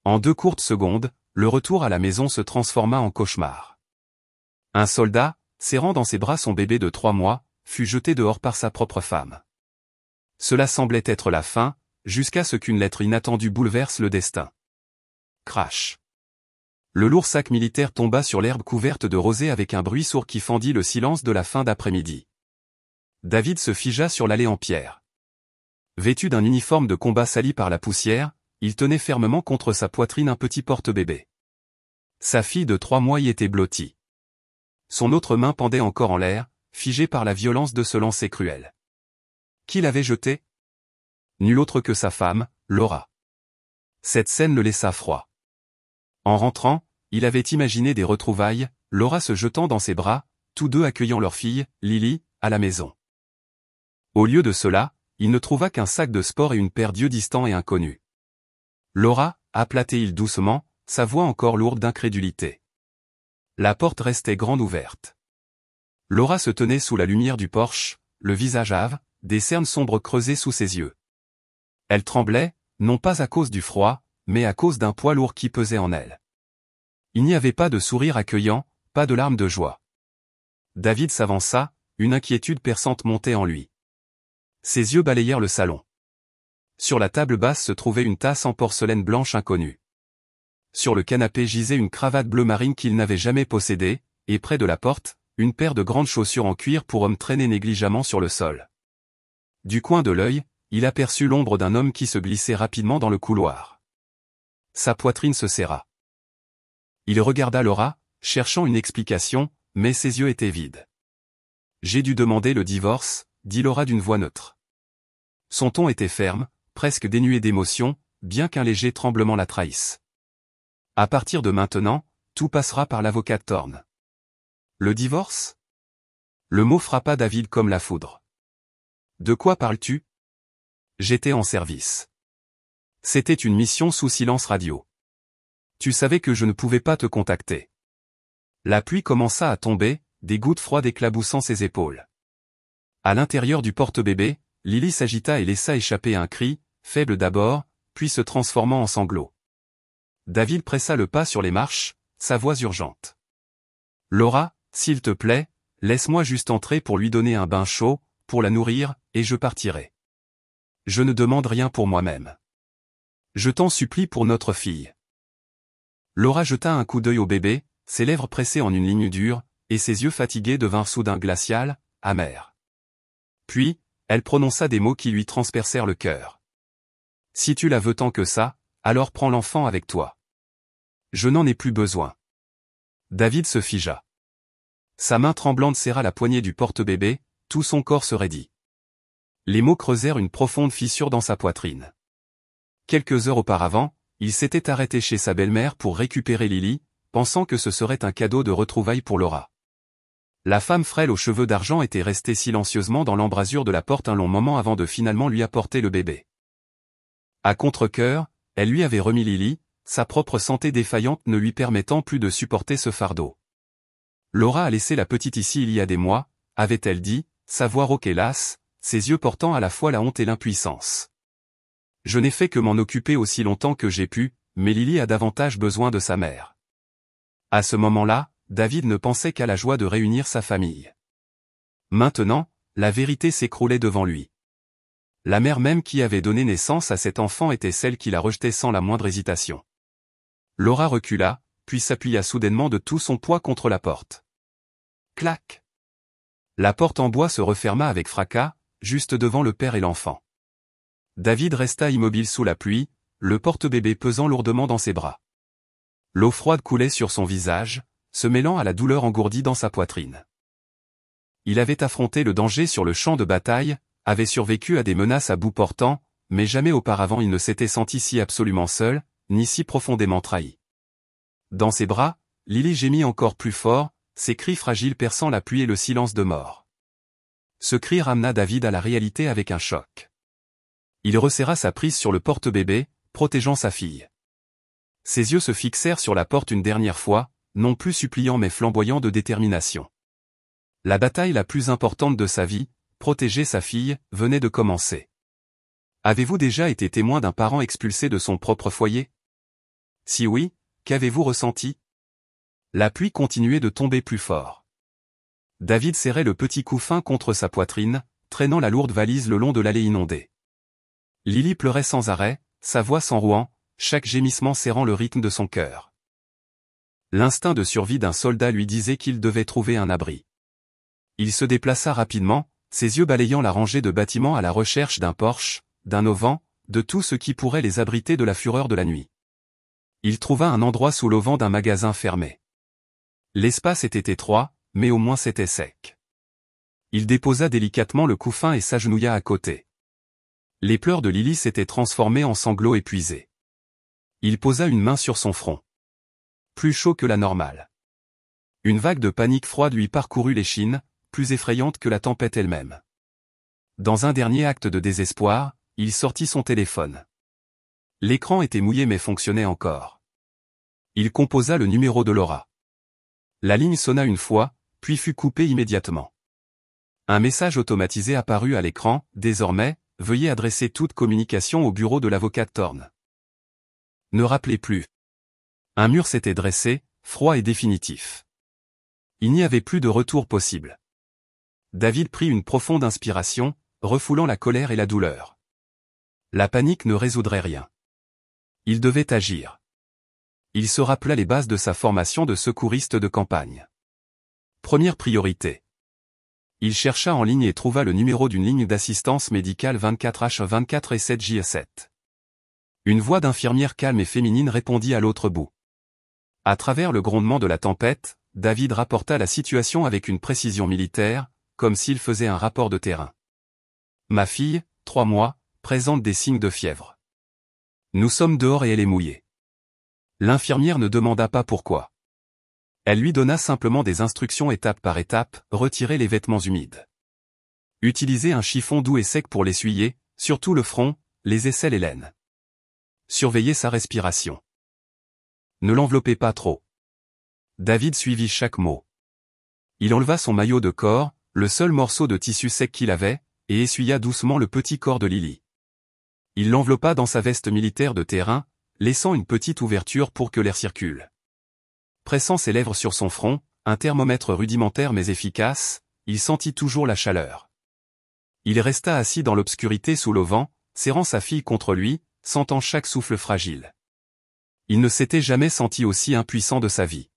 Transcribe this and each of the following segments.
En 2 courtes secondes, le retour à la maison se transforma en cauchemar. Un soldat, serrant dans ses bras son bébé de 3 mois, fut jeté dehors par sa propre femme. Cela semblait être la fin, jusqu'à ce qu'une lettre inattendue bouleverse le destin. Crash. Le lourd sac militaire tomba sur l'herbe couverte de rosée avec un bruit sourd qui fendit le silence de la fin d'après-midi. David se figea sur l'allée en pierre. Vêtu d'un uniforme de combat sali par la poussière, il tenait fermement contre sa poitrine un petit porte-bébé. Sa fille de 3 mois y était blottie. Son autre main pendait encore en l'air, figée par la violence de ce lancer cruel. Qui l'avait jeté? Nul autre que sa femme, Laura. Cette scène le laissa froid. En rentrant, il avait imaginé des retrouvailles, Laura se jetant dans ses bras, tous deux accueillant leur fille, Lily, à la maison. Au lieu de cela, il ne trouva qu'un sac de sport et une paire d'yeux distants et inconnus. Laura, appelait-il doucement, sa voix encore lourde d'incrédulité. La porte restait grande ouverte. Laura se tenait sous la lumière du porche, le visage hâve, des cernes sombres creusées sous ses yeux. Elle tremblait, non pas à cause du froid, mais à cause d'un poids lourd qui pesait en elle. Il n'y avait pas de sourire accueillant, pas de larmes de joie. David s'avança, une inquiétude perçante montait en lui. Ses yeux balayèrent le salon. Sur la table basse se trouvait une tasse en porcelaine blanche inconnue. Sur le canapé gisait une cravate bleu marine qu'il n'avait jamais possédée, et près de la porte, une paire de grandes chaussures en cuir pour homme traînait négligemment sur le sol. Du coin de l'œil, il aperçut l'ombre d'un homme qui se glissait rapidement dans le couloir. Sa poitrine se serra. Il regarda Laura, cherchant une explication, mais ses yeux étaient vides. « J'ai dû demander le divorce », dit Laura d'une voix neutre. Son ton était ferme, presque dénué d'émotion, bien qu'un léger tremblement la trahisse. « À partir de maintenant, tout passera par l'avocat Thorne. »« Le divorce ?» Le mot frappa David comme la foudre. « De quoi parles-tu » ? J'étais en service. C'était une mission sous silence radio. Tu savais que je ne pouvais pas te contacter. La pluie commença à tomber, des gouttes froides éclaboussant ses épaules. À l'intérieur du porte-bébé, Lily s'agita et laissa échapper un cri, faible d'abord, puis se transformant en sanglots. David pressa le pas sur les marches, sa voix urgente. « Laura, s'il te plaît, laisse-moi juste entrer pour lui donner un bain chaud, pour la nourrir, et je partirai. Je ne demande rien pour moi-même. Je t'en supplie pour notre fille. » Laura jeta un coup d'œil au bébé, ses lèvres pressées en une ligne dure, et ses yeux fatigués devinrent soudain glacial, amers. Puis, elle prononça des mots qui lui transpercèrent le cœur. « Si tu la veux tant que ça, alors prends l'enfant avec toi. Je n'en ai plus besoin. » David se figea. Sa main tremblante serra la poignée du porte-bébé, tout son corps se raidit. Les mots creusèrent une profonde fissure dans sa poitrine. Quelques heures auparavant, il s'était arrêté chez sa belle-mère pour récupérer Lily, pensant que ce serait un cadeau de retrouvailles pour Laura. La femme frêle aux cheveux d'argent était restée silencieusement dans l'embrasure de la porte un long moment avant de finalement lui apporter le bébé. À contre-cœur, elle lui avait remis Lily, sa propre santé défaillante ne lui permettant plus de supporter ce fardeau. Laura a laissé la petite ici il y a des mois, avait-elle dit, sa voix rauque et lasse, ses yeux portant à la fois la honte et l'impuissance. Je n'ai fait que m'en occuper aussi longtemps que j'ai pu, mais Lily a davantage besoin de sa mère. À ce moment-là, David ne pensait qu'à la joie de réunir sa famille. Maintenant, la vérité s'écroulait devant lui. La mère même qui avait donné naissance à cet enfant était celle qui la rejetait sans la moindre hésitation. Laura recula, puis s'appuya soudainement de tout son poids contre la porte. Clac! La porte en bois se referma avec fracas, juste devant le père et l'enfant. David resta immobile sous la pluie, le porte-bébé pesant lourdement dans ses bras. L'eau froide coulait sur son visage, se mêlant à la douleur engourdie dans sa poitrine. Il avait affronté le danger sur le champ de bataille, avait survécu à des menaces à bout portant, mais jamais auparavant il ne s'était senti si absolument seul, ni si profondément trahi. Dans ses bras, Lily gémit encore plus fort, ses cris fragiles perçant la pluie et le silence de mort. Ce cri ramena David à la réalité avec un choc. Il resserra sa prise sur le porte-bébé, protégeant sa fille. Ses yeux se fixèrent sur la porte une dernière fois, non plus suppliants mais flamboyants de détermination. La bataille la plus importante de sa vie, protéger sa fille, venait de commencer. Avez-vous déjà été témoin d'un parent expulsé de son propre foyer? Si oui, qu'avez-vous ressenti? La pluie continuait de tomber plus fort. David serrait le petit couffin contre sa poitrine, traînant la lourde valise le long de l'allée inondée. Lily pleurait sans arrêt, sa voix s'enrouant, chaque gémissement serrant le rythme de son cœur. L'instinct de survie d'un soldat lui disait qu'il devait trouver un abri. Il se déplaça rapidement, ses yeux balayant la rangée de bâtiments à la recherche d'un porche, d'un auvent, de tout ce qui pourrait les abriter de la fureur de la nuit. Il trouva un endroit sous l'auvent d'un magasin fermé. L'espace était étroit, mais au moins c'était sec. Il déposa délicatement le couffin et s'agenouilla à côté. Les pleurs de Lily s'étaient transformés en sanglots épuisés. Il posa une main sur son front. Plus chaud que la normale. Une vague de panique froide lui parcourut l'échine, plus effrayante que la tempête elle-même. Dans un dernier acte de désespoir, il sortit son téléphone. L'écran était mouillé mais fonctionnait encore. Il composa le numéro de Laura. La ligne sonna une fois, puis fut coupée immédiatement. Un message automatisé apparut à l'écran, désormais, veuillez adresser toute communication au bureau de l'avocat Thorne. Ne rappelez plus. Un mur s'était dressé, froid et définitif. Il n'y avait plus de retour possible. David prit une profonde inspiration, refoulant la colère et la douleur. La panique ne résoudrait rien. Il devait agir. Il se rappela les bases de sa formation de secouriste de campagne. Première priorité. Il chercha en ligne et trouva le numéro d'une ligne d'assistance médicale 24H24 et 7J7. Une voix d'infirmière calme et féminine répondit à l'autre bout. À travers le grondement de la tempête, David rapporta la situation avec une précision militaire, comme s'il faisait un rapport de terrain. Ma fille, 3 mois, présente des signes de fièvre. Nous sommes dehors et elle est mouillée. L'infirmière ne demanda pas pourquoi. Elle lui donna simplement des instructions étape par étape, retirer les vêtements humides. Utilisez un chiffon doux et sec pour l'essuyer, surtout le front, les aisselles et l'aine. Surveillez sa respiration. Ne l'enveloppez pas trop. David suivit chaque mot. Il enleva son maillot de corps, le seul morceau de tissu sec qu'il avait, et essuya doucement le petit corps de Lily. Il l'enveloppa dans sa veste militaire de terrain, laissant une petite ouverture pour que l'air circule. Pressant ses lèvres sur son front, un thermomètre rudimentaire mais efficace, il sentit toujours la chaleur. Il resta assis dans l'obscurité sous l'auvent, serrant sa fille contre lui, sentant chaque souffle fragile. Il ne s'était jamais senti aussi impuissant de sa vie.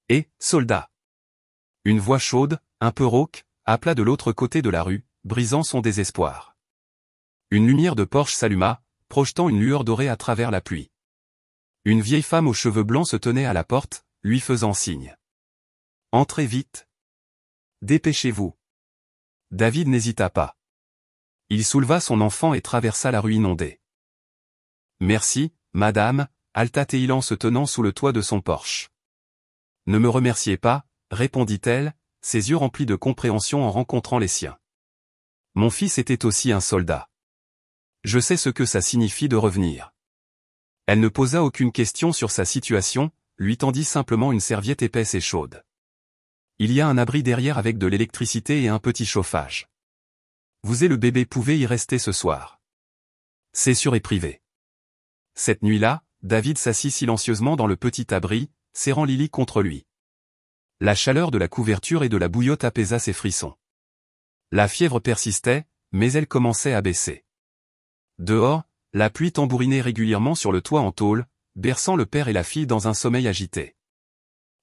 Et, soldat! Une voix chaude, un peu rauque, appela de l'autre côté de la rue, brisant son désespoir. Une lumière de Porsche s'alluma, projetant une lueur dorée à travers la pluie. Une vieille femme aux cheveux blancs se tenait à la porte, lui faisant signe. Entrez vite. Dépêchez-vous. David n'hésita pas. Il souleva son enfant et traversa la rue inondée. Merci, madame, halta-t-il en se tenant sous le toit de son Porsche. Ne me remerciez pas, répondit-elle, ses yeux remplis de compréhension en rencontrant les siens. Mon fils était aussi un soldat. Je sais ce que ça signifie de revenir. Elle ne posa aucune question sur sa situation, lui tendit simplement une serviette épaisse et chaude. Il y a un abri derrière avec de l'électricité et un petit chauffage. Vous et le bébé pouvez y rester ce soir. C'est sûr et privé. Cette nuit-là, David s'assit silencieusement dans le petit abri, serrant Lily contre lui. La chaleur de la couverture et de la bouillotte apaisa ses frissons. La fièvre persistait, mais elle commençait à baisser. Dehors, la pluie tambourinait régulièrement sur le toit en tôle, berçant le père et la fille dans un sommeil agité.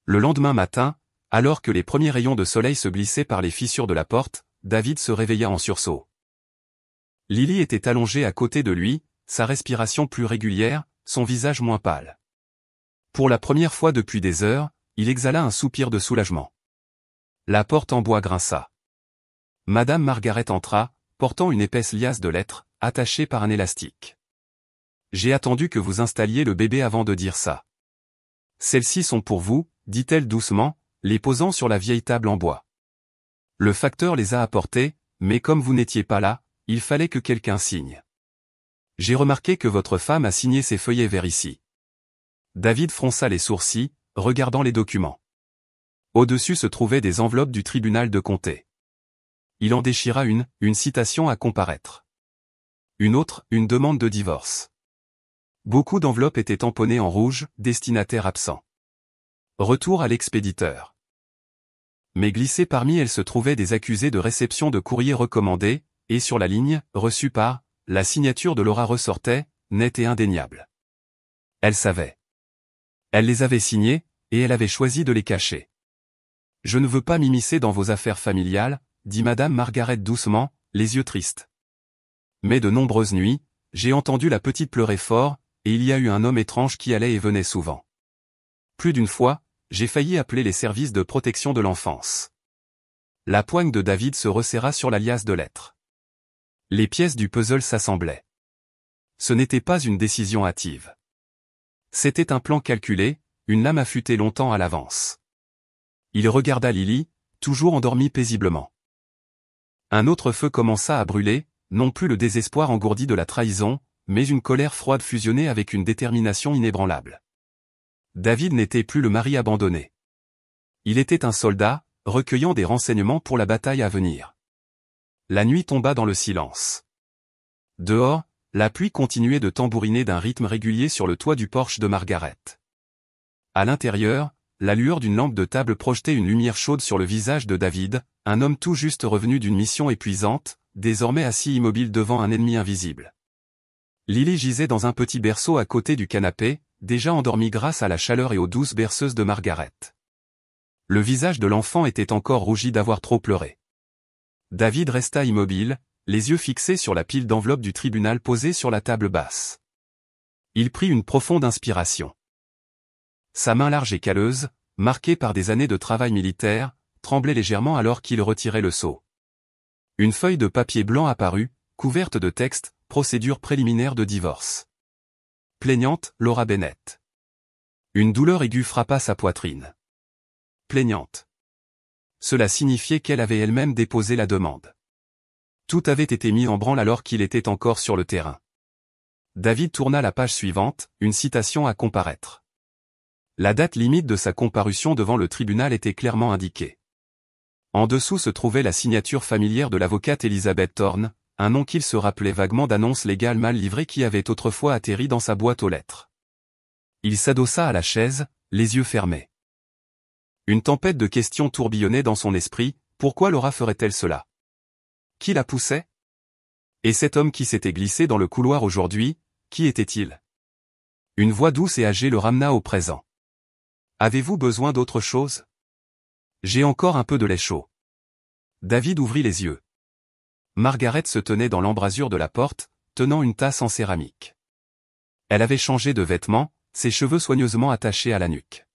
Le lendemain matin, alors que les premiers rayons de soleil se glissaient par les fissures de la porte, David se réveilla en sursaut. Lily était allongée à côté de lui, sa respiration plus régulière, son visage moins pâle. Pour la première fois depuis des heures, il exhala un soupir de soulagement. La porte en bois grinça. Madame Margaret entra, portant une épaisse liasse de lettres, attachée par un élastique. J'ai attendu que vous installiez le bébé avant de dire ça. Celles-ci sont pour vous, dit-elle doucement, les posant sur la vieille table en bois. Le facteur les a apportées, mais comme vous n'étiez pas là, il fallait que quelqu'un signe. J'ai remarqué que votre femme a signé ces feuillets vers ici. David fronça les sourcils, regardant les documents. Au-dessus se trouvaient des enveloppes du tribunal de comté. Il en déchira une citation à comparaître. Une autre, une demande de divorce. Beaucoup d'enveloppes étaient tamponnées en rouge, destinataire absent. Retour à l'expéditeur. Mais glissées parmi elles se trouvaient des accusés de réception de courriers recommandés, et sur la ligne, reçue par, la signature de Laura ressortait, nette et indéniable. Elle savait. Elle les avait signés, et elle avait choisi de les cacher. « Je ne veux pas m'immiscer dans vos affaires familiales », dit Madame Margaret doucement, les yeux tristes. Mais de nombreuses nuits, j'ai entendu la petite pleurer fort, et il y a eu un homme étrange qui allait et venait souvent. Plus d'une fois, j'ai failli appeler les services de protection de l'enfance. La poigne de David se resserra sur la liasse de lettres. Les pièces du puzzle s'assemblaient. Ce n'était pas une décision hâtive. C'était un plan calculé, une lame affûtée longtemps à l'avance. Il regarda Lily, toujours endormie paisiblement. Un autre feu commença à brûler, non plus le désespoir engourdi de la trahison, mais une colère froide fusionnée avec une détermination inébranlable. David n'était plus le mari abandonné. Il était un soldat, recueillant des renseignements pour la bataille à venir. La nuit tomba dans le silence. Dehors, la pluie continuait de tambouriner d'un rythme régulier sur le toit du porche de Margaret. À l'intérieur, la lueur d'une lampe de table projetait une lumière chaude sur le visage de David, un homme tout juste revenu d'une mission épuisante, désormais assis immobile devant un ennemi invisible. Lily gisait dans un petit berceau à côté du canapé, déjà endormie grâce à la chaleur et aux douces berceuses de Margaret. Le visage de l'enfant était encore rougi d'avoir trop pleuré. David resta immobile, les yeux fixés sur la pile d'enveloppes du tribunal posée sur la table basse. Il prit une profonde inspiration. Sa main large et calleuse, marquée par des années de travail militaire, tremblait légèrement alors qu'il retirait le sceau. Une feuille de papier blanc apparut, couverte de textes, procédure préliminaire de divorce. Plaignante, Laura Bennett. Une douleur aiguë frappa sa poitrine. Plaignante. Cela signifiait qu'elle avait elle-même déposé la demande. Tout avait été mis en branle alors qu'il était encore sur le terrain. David tourna la page suivante, une citation à comparaître. La date limite de sa comparution devant le tribunal était clairement indiquée. En dessous se trouvait la signature familière de l'avocate Elizabeth Thorne, un nom qu'il se rappelait vaguement d'annonces légales mal livrées qui avaient autrefois atterri dans sa boîte aux lettres. Il s'adossa à la chaise, les yeux fermés. Une tempête de questions tourbillonnait dans son esprit, pourquoi Laura ferait-elle cela? Qui la poussait? Et cet homme qui s'était glissé dans le couloir aujourd'hui, qui était-il? Une voix douce et âgée le ramena au présent. Avez-vous besoin d'autre chose? J'ai encore un peu de lait chaud. David ouvrit les yeux. Margaret se tenait dans l'embrasure de la porte, tenant une tasse en céramique. Elle avait changé de vêtements, ses cheveux soigneusement attachés à la nuque.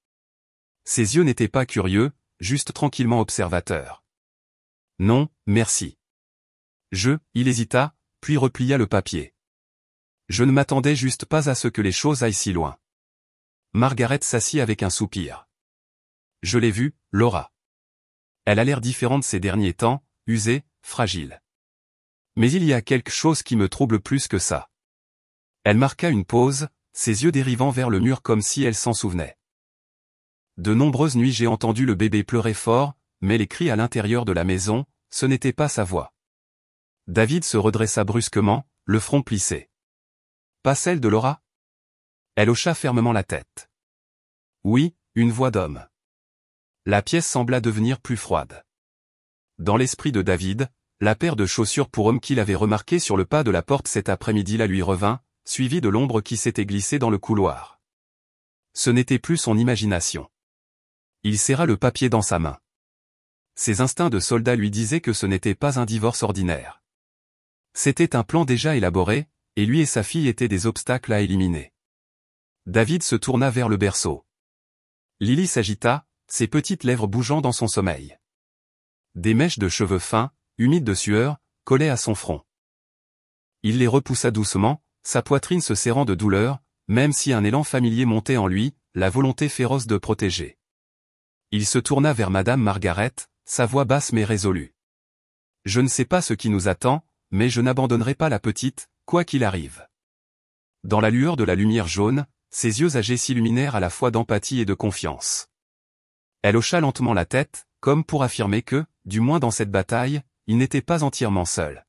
Ses yeux n'étaient pas curieux, juste tranquillement observateurs. Non, merci. Il hésita, puis replia le papier. Je ne m'attendais juste pas à ce que les choses aillent si loin. Margaret s'assit avec un soupir. Je l'ai vue, Laura. Elle a l'air différente ces derniers temps, usée, fragile. Mais il y a quelque chose qui me trouble plus que ça. Elle marqua une pause, ses yeux dérivant vers le mur comme si elle s'en souvenait. De nombreuses nuits j'ai entendu le bébé pleurer fort, mais les cris à l'intérieur de la maison, ce n'était pas sa voix. David se redressa brusquement, le front plissé. Pas celle de Laura? Elle hocha fermement la tête. Oui, une voix d'homme. La pièce sembla devenir plus froide. Dans l'esprit de David, la paire de chaussures pour homme qu'il avait remarquée sur le pas de la porte cet après-midi-là lui revint, suivie de l'ombre qui s'était glissée dans le couloir. Ce n'était plus son imagination. Il serra le papier dans sa main. Ses instincts de soldat lui disaient que ce n'était pas un divorce ordinaire. C'était un plan déjà élaboré, et lui et sa fille étaient des obstacles à éliminer. David se tourna vers le berceau. Lily s'agita, ses petites lèvres bougeant dans son sommeil. Des mèches de cheveux fins, humides de sueur, collaient à son front. Il les repoussa doucement, sa poitrine se serrant de douleur, même si un élan familier montait en lui, la volonté féroce de protéger. Il se tourna vers Madame Margaret, sa voix basse mais résolue. Je ne sais pas ce qui nous attend, mais je n'abandonnerai pas la petite, quoi qu'il arrive. Dans la lueur de la lumière jaune, ses yeux âgés s'illuminèrent à la fois d'empathie et de confiance. Elle hocha lentement la tête, comme pour affirmer que, du moins dans cette bataille, il n'était pas entièrement seul.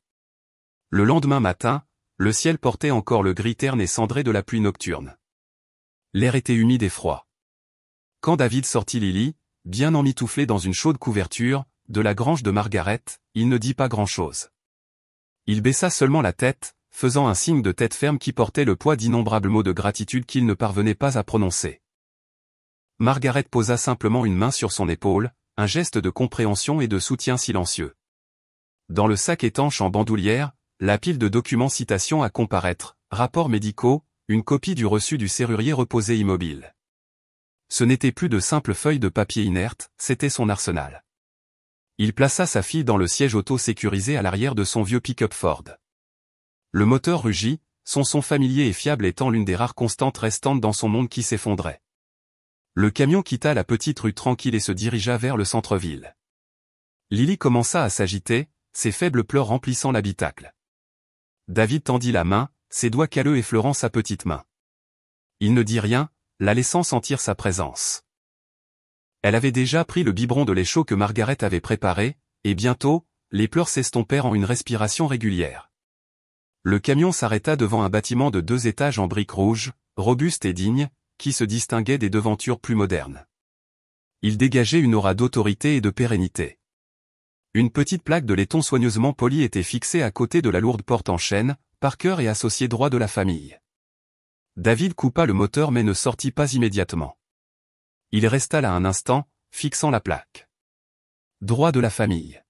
Le lendemain matin, le ciel portait encore le gris terne et cendré de la pluie nocturne. L'air était humide et froid. Quand David sortit Lily, bien emmitouflée dans une chaude couverture, de la grange de Margaret, il ne dit pas grand-chose. Il baissa seulement la tête, faisant un signe de tête ferme qui portait le poids d'innombrables mots de gratitude qu'il ne parvenait pas à prononcer. Margaret posa simplement une main sur son épaule, un geste de compréhension et de soutien silencieux. Dans le sac étanche en bandoulière, la pile de documents citations à comparaître, rapports médicaux, une copie du reçu du serrurier reposait immobile. Ce n'était plus de simples feuilles de papier inertes, c'était son arsenal. Il plaça sa fille dans le siège auto sécurisé à l'arrière de son vieux pick-up Ford. Le moteur rugit, son son familier et fiable étant l'une des rares constantes restantes dans son monde qui s'effondrait. Le camion quitta la petite rue tranquille et se dirigea vers le centre-ville. Lily commença à s'agiter, ses faibles pleurs remplissant l'habitacle. David tendit la main, ses doigts calleux effleurant sa petite main. Il ne dit rien, la laissant sentir sa présence. Elle avait déjà pris le biberon de lait chaud que Margaret avait préparé, et bientôt, les pleurs s'estompèrent en une respiration régulière. Le camion s'arrêta devant un bâtiment de 2 étages en briques rouges, robuste et digne, qui se distinguait des devantures plus modernes. Il dégageait une aura d'autorité et de pérennité. Une petite plaque de laiton soigneusement polie était fixée à côté de la lourde porte en chêne, Parker et associé droit de la famille. David coupa le moteur mais ne sortit pas immédiatement. Il resta là un instant, fixant la plaque. Droit de la famille.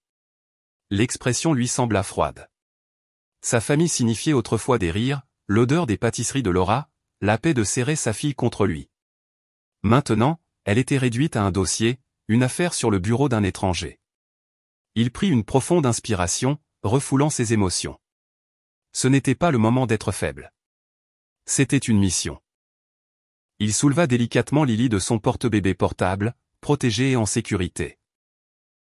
L'expression lui sembla froide. Sa famille signifiait autrefois des rires, l'odeur des pâtisseries de Laura, la paix de serrer sa fille contre lui. Maintenant, elle était réduite à un dossier, une affaire sur le bureau d'un étranger. Il prit une profonde inspiration, refoulant ses émotions. Ce n'était pas le moment d'être faible. C'était une mission. Il souleva délicatement Lily de son porte-bébé portable, protégé et en sécurité.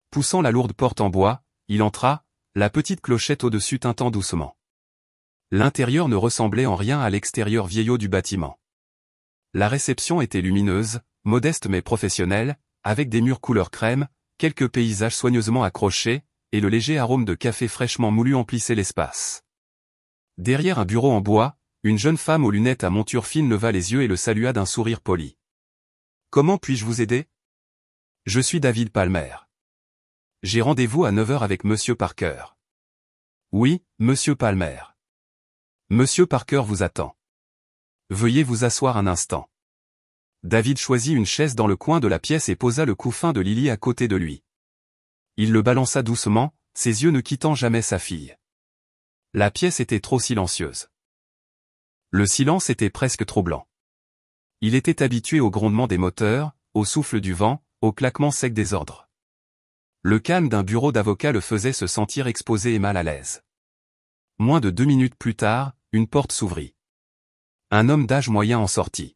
Poussant la lourde porte en bois, il entra, la petite clochette au-dessus tintant doucement. L'intérieur ne ressemblait en rien à l'extérieur vieillot du bâtiment. La réception était lumineuse, modeste mais professionnelle, avec des murs couleur crème, quelques paysages soigneusement accrochés, et le léger arôme de café fraîchement moulu emplissait l'espace. Derrière un bureau en bois, une jeune femme aux lunettes à monture fine leva les yeux et le salua d'un sourire poli. « Comment puis-je vous aider ? Je suis David Palmer. J'ai rendez-vous à 9h avec Monsieur Parker. » « Oui, Monsieur Palmer. Monsieur Parker vous attend. Veuillez vous asseoir un instant. » David choisit une chaise dans le coin de la pièce et posa le couffin de Lily à côté de lui. Il le balança doucement, ses yeux ne quittant jamais sa fille. La pièce était trop silencieuse. Le silence était presque troublant. Il était habitué au grondement des moteurs, au souffle du vent, au claquement sec des ordres. Le calme d'un bureau d'avocat le faisait se sentir exposé et mal à l'aise. Moins de 2 minutes plus tard, une porte s'ouvrit. Un homme d'âge moyen en sortit.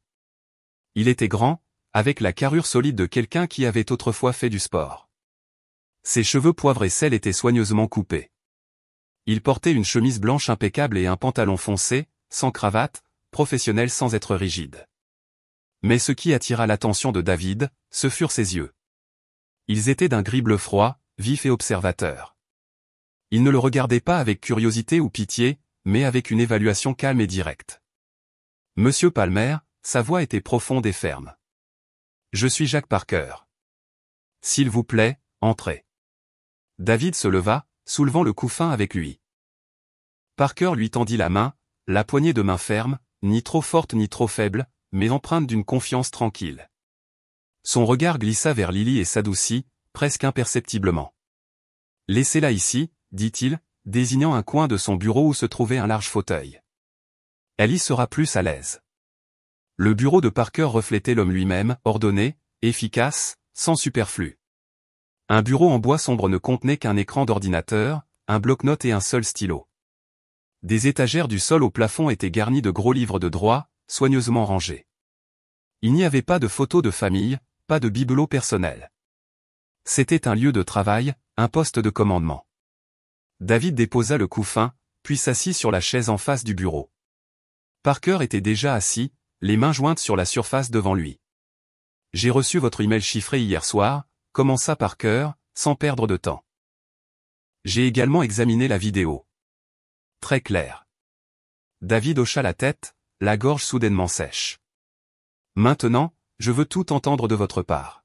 Il était grand, avec la carrure solide de quelqu'un qui avait autrefois fait du sport. Ses cheveux poivre et sel étaient soigneusement coupés. Il portait une chemise blanche impeccable et un pantalon foncé, sans cravate, professionnel sans être rigide. Mais ce qui attira l'attention de David, ce furent ses yeux. Ils étaient d'un gris bleu froid, vif et observateur. Il ne le regardait pas avec curiosité ou pitié, mais avec une évaluation calme et directe. Monsieur Palmer, sa voix était profonde et ferme. Je suis Jacques Parker. S'il vous plaît, entrez. David se leva, soulevant le couffin avec lui. Parker lui tendit la main, la poignée de main ferme, ni trop forte ni trop faible, mais empreinte d'une confiance tranquille. Son regard glissa vers Lily et s'adoucit, presque imperceptiblement. Laissez-la ici, dit-il, désignant un coin de son bureau où se trouvait un large fauteuil. Elle y sera plus à l'aise. Le bureau de Parker reflétait l'homme lui-même, ordonné, efficace, sans superflu. Un bureau en bois sombre ne contenait qu'un écran d'ordinateur, un bloc-notes et un seul stylo. Des étagères du sol au plafond étaient garnies de gros livres de droit, soigneusement rangés. Il n'y avait pas de photos de famille, pas de bibelot personnel. C'était un lieu de travail, un poste de commandement. David déposa le couffin, puis s'assit sur la chaise en face du bureau. Parker était déjà assis, les mains jointes sur la surface devant lui. « J'ai reçu votre email chiffré hier soir », commença Parker, sans perdre de temps. « J'ai également examiné la vidéo. Très clair. David hocha la tête, la gorge soudainement sèche. Maintenant, je veux tout entendre de votre part.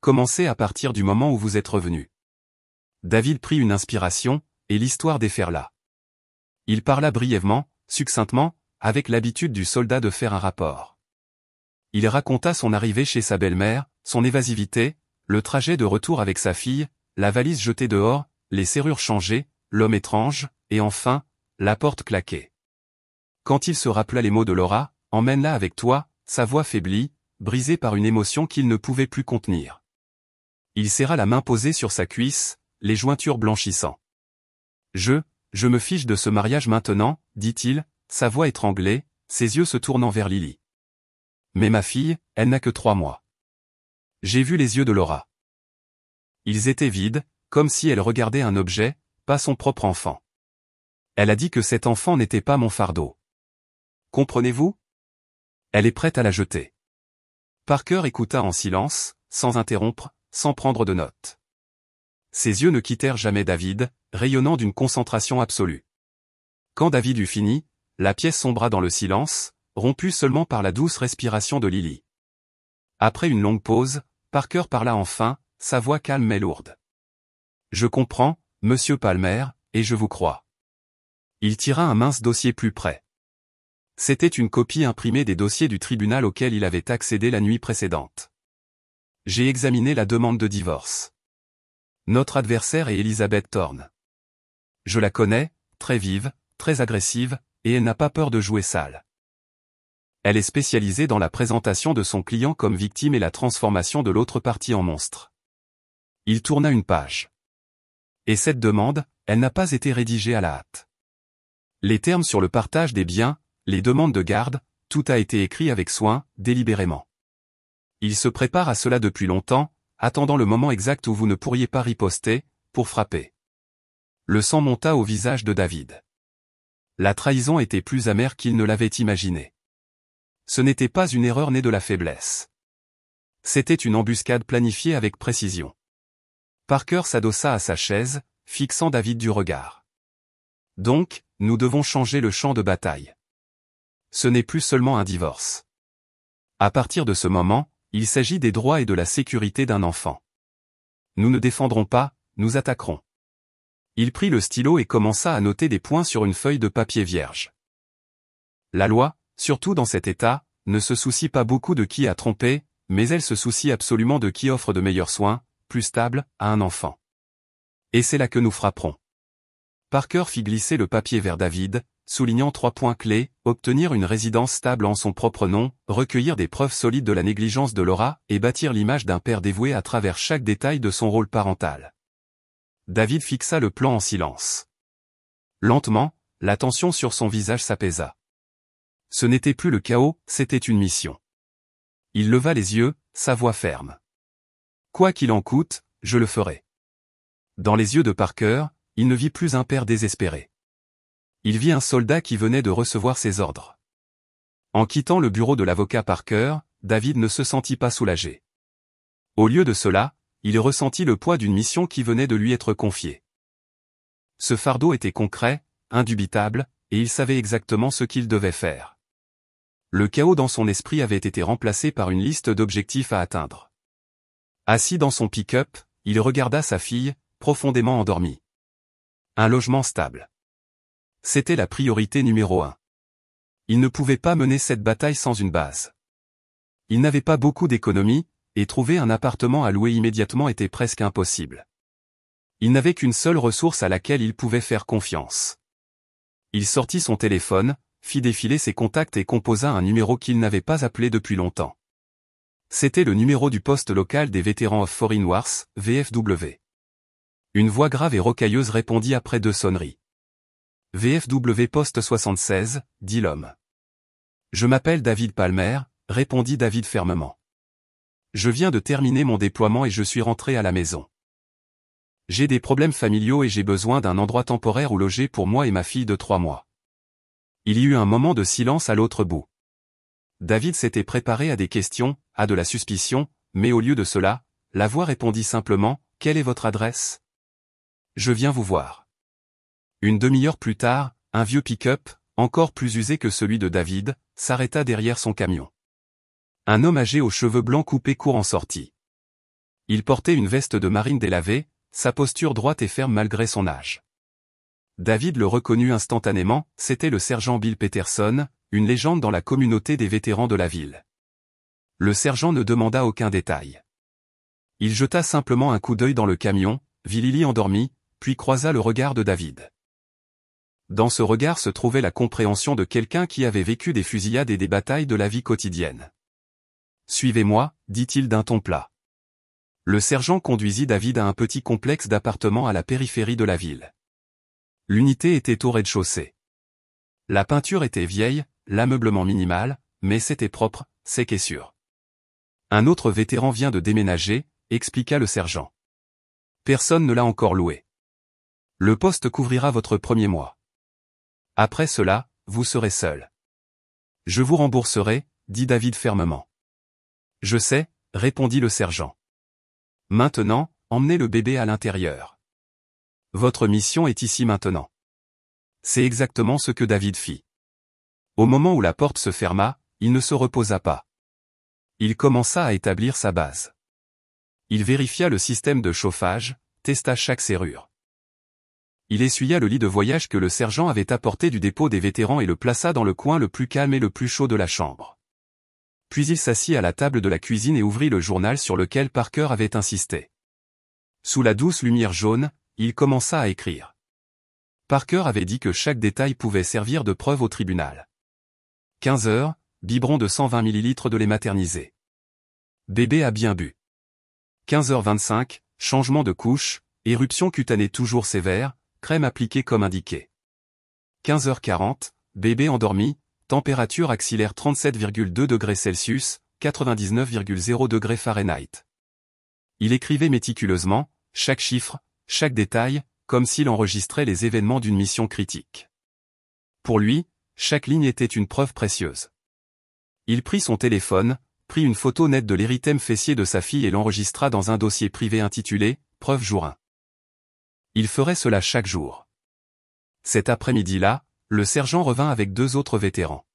Commencez à partir du moment où vous êtes revenu. David prit une inspiration, et l'histoire déferla. Il parla brièvement, succinctement, avec l'habitude du soldat de faire un rapport. Il raconta son arrivée chez sa belle-mère, son évasivité, le trajet de retour avec sa fille, la valise jetée dehors, les serrures changées, l'homme étrange, et enfin, la porte claquée. Quand il se rappela les mots de Laura, « Emmène-la avec toi », sa voix faiblit, brisée par une émotion qu'il ne pouvait plus contenir. Il serra la main posée sur sa cuisse, les jointures blanchissant. Je me fiche de ce mariage maintenant, dit-il, sa voix étranglée, ses yeux se tournant vers Lily. Mais ma fille, elle n'a que 3 mois. J'ai vu les yeux de Laura. Ils étaient vides, comme si elle regardait un objet, pas son propre enfant. Elle a dit que cet enfant n'était pas mon fardeau. Comprenez-vous? Elle est prête à la jeter. Parker écouta en silence, sans interrompre, sans prendre de notes. Ses yeux ne quittèrent jamais David, rayonnant d'une concentration absolue. Quand David eut fini, la pièce sombra dans le silence, rompue seulement par la douce respiration de Lily. Après une longue pause, Parker parla enfin, sa voix calme mais lourde. « Je comprends, monsieur Palmer, et je vous crois. » Il tira un mince dossier plus près. C'était une copie imprimée des dossiers du tribunal auquel il avait accédé la nuit précédente. J'ai examiné la demande de divorce. Notre adversaire est Elizabeth Thorne. Je la connais, très vive, très agressive, et elle n'a pas peur de jouer sale. Elle est spécialisée dans la présentation de son client comme victime et la transformation de l'autre partie en monstre. Il tourna une page. Et cette demande, elle n'a pas été rédigée à la hâte. Les termes sur le partage des biens, les demandes de garde, tout a été écrit avec soin, délibérément. Il se prépare à cela depuis longtemps, attendant le moment exact où vous ne pourriez pas riposter, pour frapper. Le sang monta au visage de David. La trahison était plus amère qu'il ne l'avait imaginé. Ce n'était pas une erreur née de la faiblesse. C'était une embuscade planifiée avec précision. Parker s'adossa à sa chaise, fixant David du regard. Donc, nous devons changer le champ de bataille. Ce n'est plus seulement un divorce. À partir de ce moment, il s'agit des droits et de la sécurité d'un enfant. Nous ne défendrons pas, nous attaquerons. Il prit le stylo et commença à noter des points sur une feuille de papier vierge. La loi, surtout dans cet état, ne se soucie pas beaucoup de qui a trompé, mais elle se soucie absolument de qui offre de meilleurs soins, plus stables, à un enfant. Et c'est là que nous frapperons. Parker fit glisser le papier vers David, soulignant 3 points clés, obtenir une résidence stable en son propre nom, recueillir des preuves solides de la négligence de Laura, et bâtir l'image d'un père dévoué à travers chaque détail de son rôle parental. David fixa le plan en silence. Lentement, la tension sur son visage s'apaisa. Ce n'était plus le chaos, c'était une mission. Il leva les yeux, sa voix ferme. Quoi qu'il en coûte, je le ferai. Dans les yeux de Parker, il ne vit plus un père désespéré. Il vit un soldat qui venait de recevoir ses ordres. En quittant le bureau de l'avocat Parker, David ne se sentit pas soulagé. Au lieu de cela, il ressentit le poids d'une mission qui venait de lui être confiée. Ce fardeau était concret, indubitable, et il savait exactement ce qu'il devait faire. Le chaos dans son esprit avait été remplacé par une liste d'objectifs à atteindre. Assis dans son pick-up, il regarda sa fille, profondément endormie. Un logement stable. C'était la priorité numéro 1. Il ne pouvait pas mener cette bataille sans une base. Il n'avait pas beaucoup d'économies, et trouver un appartement à louer immédiatement était presque impossible. Il n'avait qu'une seule ressource à laquelle il pouvait faire confiance. Il sortit son téléphone, fit défiler ses contacts et composa un numéro qu'il n'avait pas appelé depuis longtemps. C'était le numéro du poste local des vétérans of Foreign Wars, VFW. Une voix grave et rocailleuse répondit après 2 sonneries. VFW poste 76, dit l'homme. Je m'appelle David Palmer, répondit David fermement. Je viens de terminer mon déploiement et je suis rentré à la maison. J'ai des problèmes familiaux et j'ai besoin d'un endroit temporaire où loger pour moi et ma fille de 3 mois. Il y eut un moment de silence à l'autre bout. David s'était préparé à des questions, à de la suspicion, mais au lieu de cela, la voix répondit simplement, « Quelle est votre adresse ? Je viens vous voir. » Une demi-heure plus tard, un vieux pick-up, encore plus usé que celui de David, s'arrêta derrière son camion. Un homme âgé aux cheveux blancs coupés court en sortit. Il portait une veste de marine délavée, sa posture droite et ferme malgré son âge. David le reconnut instantanément, c'était le sergent Bill Peterson, une légende dans la communauté des vétérans de la ville. Le sergent ne demanda aucun détail. Il jeta simplement un coup d'œil dans le camion, vit Lily endormie, puis croisa le regard de David. Dans ce regard se trouvait la compréhension de quelqu'un qui avait vécu des fusillades et des batailles de la vie quotidienne. « Suivez-moi » dit-il d'un ton plat. Le sergent conduisit David à un petit complexe d'appartements à la périphérie de la ville. L'unité était au rez-de-chaussée. La peinture était vieille, l'ameublement minimal, mais c'était propre, sec et sûr. Un autre vétéran vient de déménager, expliqua le sergent. Personne ne l'a encore loué. Le poste couvrira votre premier mois. Après cela, vous serez seul. Je vous rembourserai, dit David fermement. Je sais, répondit le sergent. Maintenant, emmenez le bébé à l'intérieur. Votre mission est ici maintenant. C'est exactement ce que David fit. Au moment où la porte se ferma, il ne se reposa pas. Il commença à établir sa base. Il vérifia le système de chauffage, testa chaque serrure. Il essuya le lit de voyage que le sergent avait apporté du dépôt des vétérans et le plaça dans le coin le plus calme et le plus chaud de la chambre. Puis il s'assit à la table de la cuisine et ouvrit le journal sur lequel Parker avait insisté. Sous la douce lumière jaune, il commença à écrire. Parker avait dit que chaque détail pouvait servir de preuve au tribunal. 15 heures, biberon de 120 ml de lait maternisé. Bébé a bien bu. 15h25, changement de couche, éruption cutanée toujours sévère, crème appliquée comme indiqué. 15h40, bébé endormi, température axillaire 37,2 degrés Celsius, 99,0 degrés Fahrenheit. Il écrivait méticuleusement, chaque chiffre, chaque détail, comme s'il enregistrait les événements d'une mission critique. Pour lui, chaque ligne était une preuve précieuse. Il prit son téléphone, prit une photo nette de l'érythème fessier de sa fille et l'enregistra dans un dossier privé intitulé « Preuve jour 1 ». Il ferait cela chaque jour. Cet après-midi-là, le sergent revint avec 2 autres vétérans.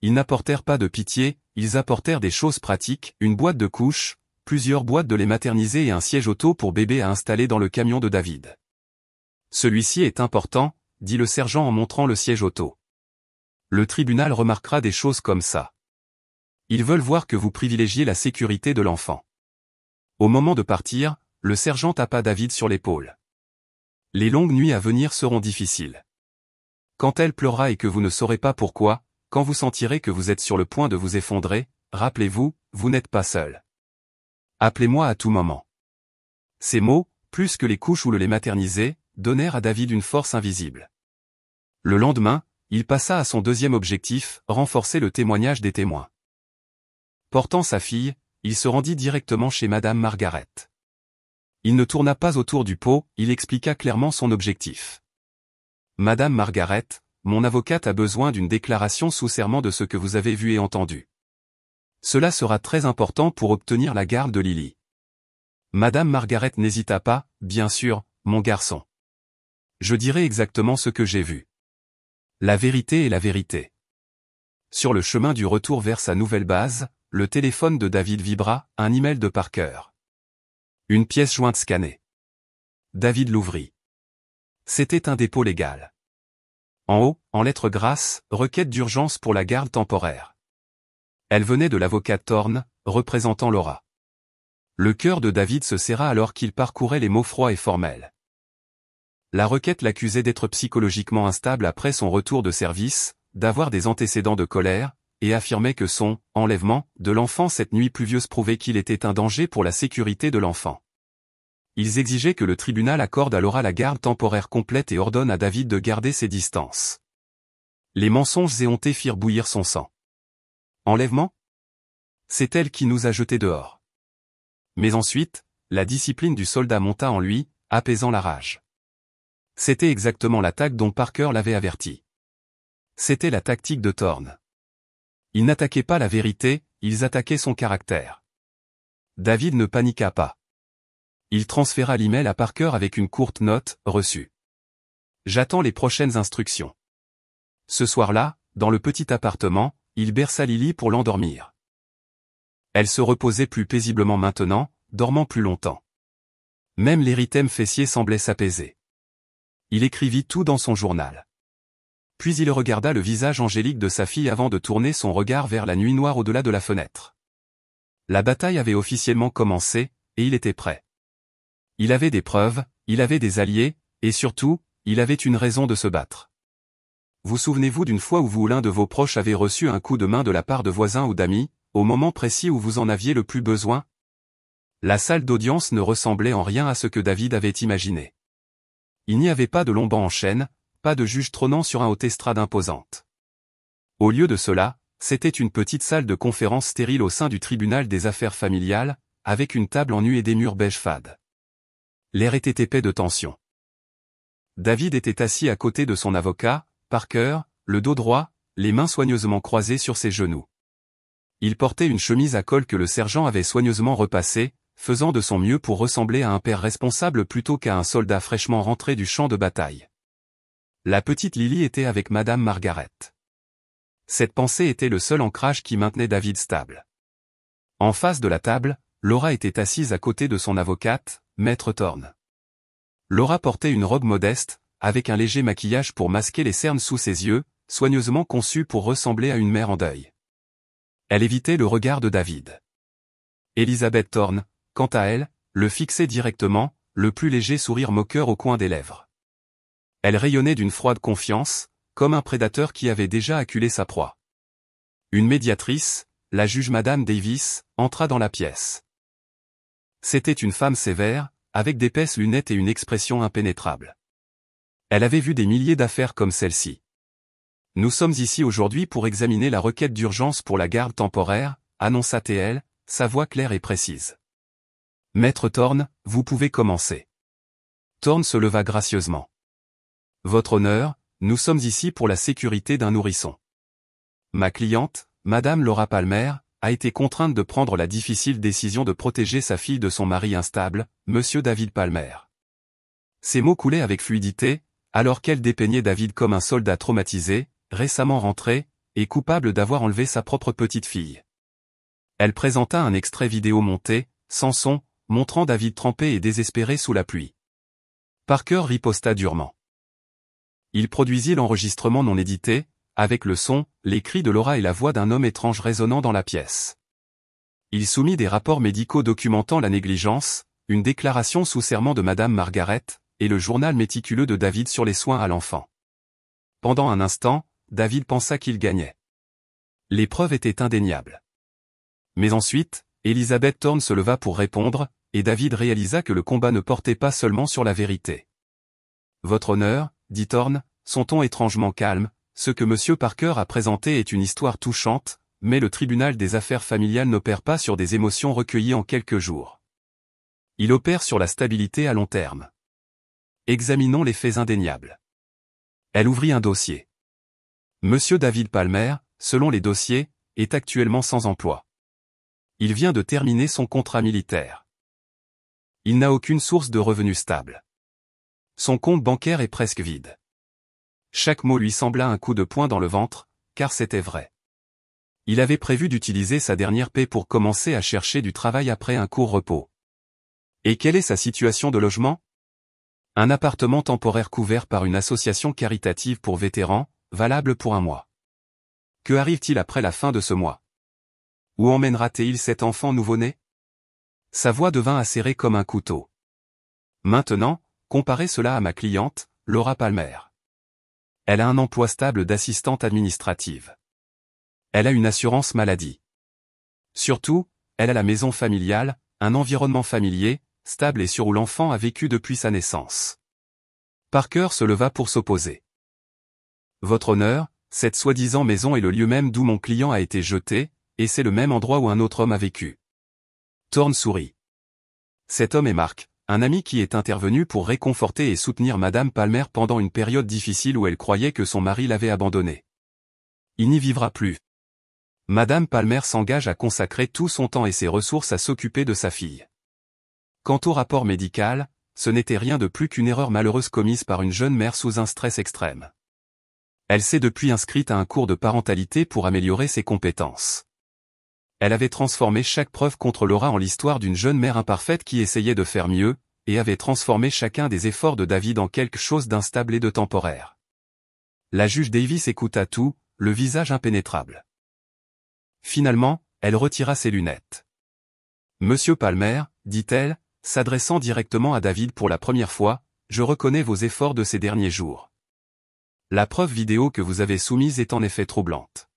Ils n'apportèrent pas de pitié, ils apportèrent des choses pratiques, une boîte de couches, plusieurs boîtes de lait maternisé et un siège auto pour bébé à installer dans le camion de David. Celui-ci est important, dit le sergent en montrant le siège auto. Le tribunal remarquera des choses comme ça. Ils veulent voir que vous privilégiez la sécurité de l'enfant. Au moment de partir, le sergent tapa David sur l'épaule. Les longues nuits à venir seront difficiles. Quand elle pleurera et que vous ne saurez pas pourquoi, quand vous sentirez que vous êtes sur le point de vous effondrer, rappelez-vous, vous n'êtes pas seul. Appelez-moi à tout moment. Ces mots, plus que les couches ou le lait maternisé, donnèrent à David une force invisible. Le lendemain, il passa à son deuxième objectif, renforcer le témoignage des témoins. Portant sa fille, il se rendit directement chez Madame Margaret. Il ne tourna pas autour du pot, il expliqua clairement son objectif. Madame Margaret, mon avocate a besoin d'une déclaration sous serment de ce que vous avez vu et entendu. Cela sera très important pour obtenir la garde de Lily. Madame Margaret n'hésita pas, bien sûr, mon garçon. Je dirai exactement ce que j'ai vu. La vérité est la vérité. Sur le chemin du retour vers sa nouvelle base, le téléphone de David vibra, un email de Parker. Une pièce jointe scannée. David l'ouvrit. C'était un dépôt légal. En haut, en lettres grasses, requête d'urgence pour la garde temporaire. Elle venait de l'avocat Thorne, représentant Laura. Le cœur de David se serra alors qu'il parcourait les mots froids et formels. La requête l'accusait d'être psychologiquement instable après son retour de service, d'avoir des antécédents de colère, et affirmait que son « enlèvement » de l'enfant cette nuit pluvieuse prouvait qu'il était un danger pour la sécurité de l'enfant. Ils exigeaient que le tribunal accorde à Laura la garde temporaire complète et ordonne à David de garder ses distances. Les mensonges éhontés firent bouillir son sang. Enlèvement ? C'est elle qui nous a jetés dehors. Mais ensuite, la discipline du soldat monta en lui, apaisant la rage. C'était exactement l'attaque dont Parker l'avait averti. C'était la tactique de Thorne. Ils n'attaquaient pas la vérité, ils attaquaient son caractère. David ne paniqua pas. Il transféra l'email à Parker avec une courte note, reçue. J'attends les prochaines instructions. Ce soir-là, dans le petit appartement, il berça Lily pour l'endormir. Elle se reposait plus paisiblement maintenant, dormant plus longtemps. Même l'érythème fessier semblait s'apaiser. Il écrivit tout dans son journal. Puis il regarda le visage angélique de sa fille avant de tourner son regard vers la nuit noire au-delà de la fenêtre. La bataille avait officiellement commencé, et il était prêt. Il avait des preuves, il avait des alliés, et surtout, il avait une raison de se battre. Vous souvenez-vous d'une fois où vous ou l'un de vos proches avez reçu un coup de main de la part de voisins ou d'amis, au moment précis où vous en aviez le plus besoin? La salle d'audience ne ressemblait en rien à ce que David avait imaginé. Il n'y avait pas de longs bancs en chêne, pas de juge trônant sur un haut estrade imposante. Au lieu de cela, c'était une petite salle de conférence stérile au sein du tribunal des affaires familiales, avec une table en nu et des murs beige fade. L'air était épais de tension. David était assis à côté de son avocat, Parker, le dos droit, les mains soigneusement croisées sur ses genoux. Il portait une chemise à col que le sergent avait soigneusement repassée, faisant de son mieux pour ressembler à un père responsable plutôt qu'à un soldat fraîchement rentré du champ de bataille. La petite Lily était avec Madame Margaret. Cette pensée était le seul ancrage qui maintenait David stable. En face de la table, Laura était assise à côté de son avocate, Maître Thorne. Laura portait une robe modeste, avec un léger maquillage pour masquer les cernes sous ses yeux, soigneusement conçue pour ressembler à une mère en deuil. Elle évitait le regard de David. Elizabeth Thorne, quant à elle, le fixait directement, le plus léger sourire moqueur au coin des lèvres. Elle rayonnait d'une froide confiance, comme un prédateur qui avait déjà acculé sa proie. Une médiatrice, la juge Madame Davis, entra dans la pièce. C'était une femme sévère, avec d'épaisses lunettes et une expression impénétrable. Elle avait vu des milliers d'affaires comme celle-ci. Nous sommes ici aujourd'hui pour examiner la requête d'urgence pour la garde temporaire, annonça-t-elle, sa voix claire et précise. Maître Thorne, vous pouvez commencer. Thorne se leva gracieusement. Votre honneur, nous sommes ici pour la sécurité d'un nourrisson. Ma cliente, Madame Laura Palmer, a été contrainte de prendre la difficile décision de protéger sa fille de son mari instable, Monsieur David Palmer. Ces mots coulaient avec fluidité, alors qu'elle dépeignait David comme un soldat traumatisé, récemment rentré, et coupable d'avoir enlevé sa propre petite fille. Elle présenta un extrait vidéo monté, sans son, montrant David trempé et désespéré sous la pluie. Parker riposta durement. Il produisit l'enregistrement non édité, avec le son, les cris de Laura et la voix d'un homme étrange résonnant dans la pièce. Il soumit des rapports médicaux documentant la négligence, une déclaration sous serment de Madame Margaret, et le journal méticuleux de David sur les soins à l'enfant. Pendant un instant, David pensa qu'il gagnait. Les preuves étaient indéniables. Mais ensuite, Elizabeth Thorne se leva pour répondre, et David réalisa que le combat ne portait pas seulement sur la vérité. Votre honneur, dit Thorne, son ton étrangement calme, ce que M. Parker a présenté est une histoire touchante, mais le tribunal des affaires familiales n'opère pas sur des émotions recueillies en quelques jours. Il opère sur la stabilité à long terme. Examinons les faits indéniables. Elle ouvrit un dossier. M. David Palmer, selon les dossiers, est actuellement sans emploi. Il vient de terminer son contrat militaire. Il n'a aucune source de revenus stable. Son compte bancaire est presque vide. Chaque mot lui sembla un coup de poing dans le ventre, car c'était vrai. Il avait prévu d'utiliser sa dernière paie pour commencer à chercher du travail après un court repos. Et quelle est sa situation de logement? Un appartement temporaire couvert par une association caritative pour vétérans, valable pour 1 mois. Que arrive-t-il après la fin de ce mois? Où emmènera-t-il cet enfant nouveau-né? Sa voix devint acérée comme un couteau. Maintenant, comparez cela à ma cliente, Laura Palmer. Elle a un emploi stable d'assistante administrative. Elle a une assurance maladie. Surtout, elle a la maison familiale, un environnement familier, stable et sûr où l'enfant a vécu depuis sa naissance. Parker se leva pour s'opposer. Votre honneur, cette soi-disant maison est le lieu même d'où mon client a été jeté, et c'est le même endroit où un autre homme a vécu. Thorne sourit. Cet homme est Mark, un ami qui est intervenu pour réconforter et soutenir Madame Palmer pendant une période difficile où elle croyait que son mari l'avait abandonnée. Il n'y vivra plus. Madame Palmer s'engage à consacrer tout son temps et ses ressources à s'occuper de sa fille. Quant au rapport médical, ce n'était rien de plus qu'une erreur malheureuse commise par une jeune mère sous un stress extrême. Elle s'est depuis inscrite à un cours de parentalité pour améliorer ses compétences. Elle avait transformé chaque preuve contre Laura en l'histoire d'une jeune mère imparfaite qui essayait de faire mieux, et avait transformé chacun des efforts de David en quelque chose d'instable et de temporaire. La juge Davis écouta tout, le visage impénétrable. Finalement, elle retira ses lunettes. « Monsieur Palmer, dit-elle, s'adressant directement à David pour la première fois, je reconnais vos efforts de ces derniers jours. La preuve vidéo que vous avez soumise est en effet troublante. »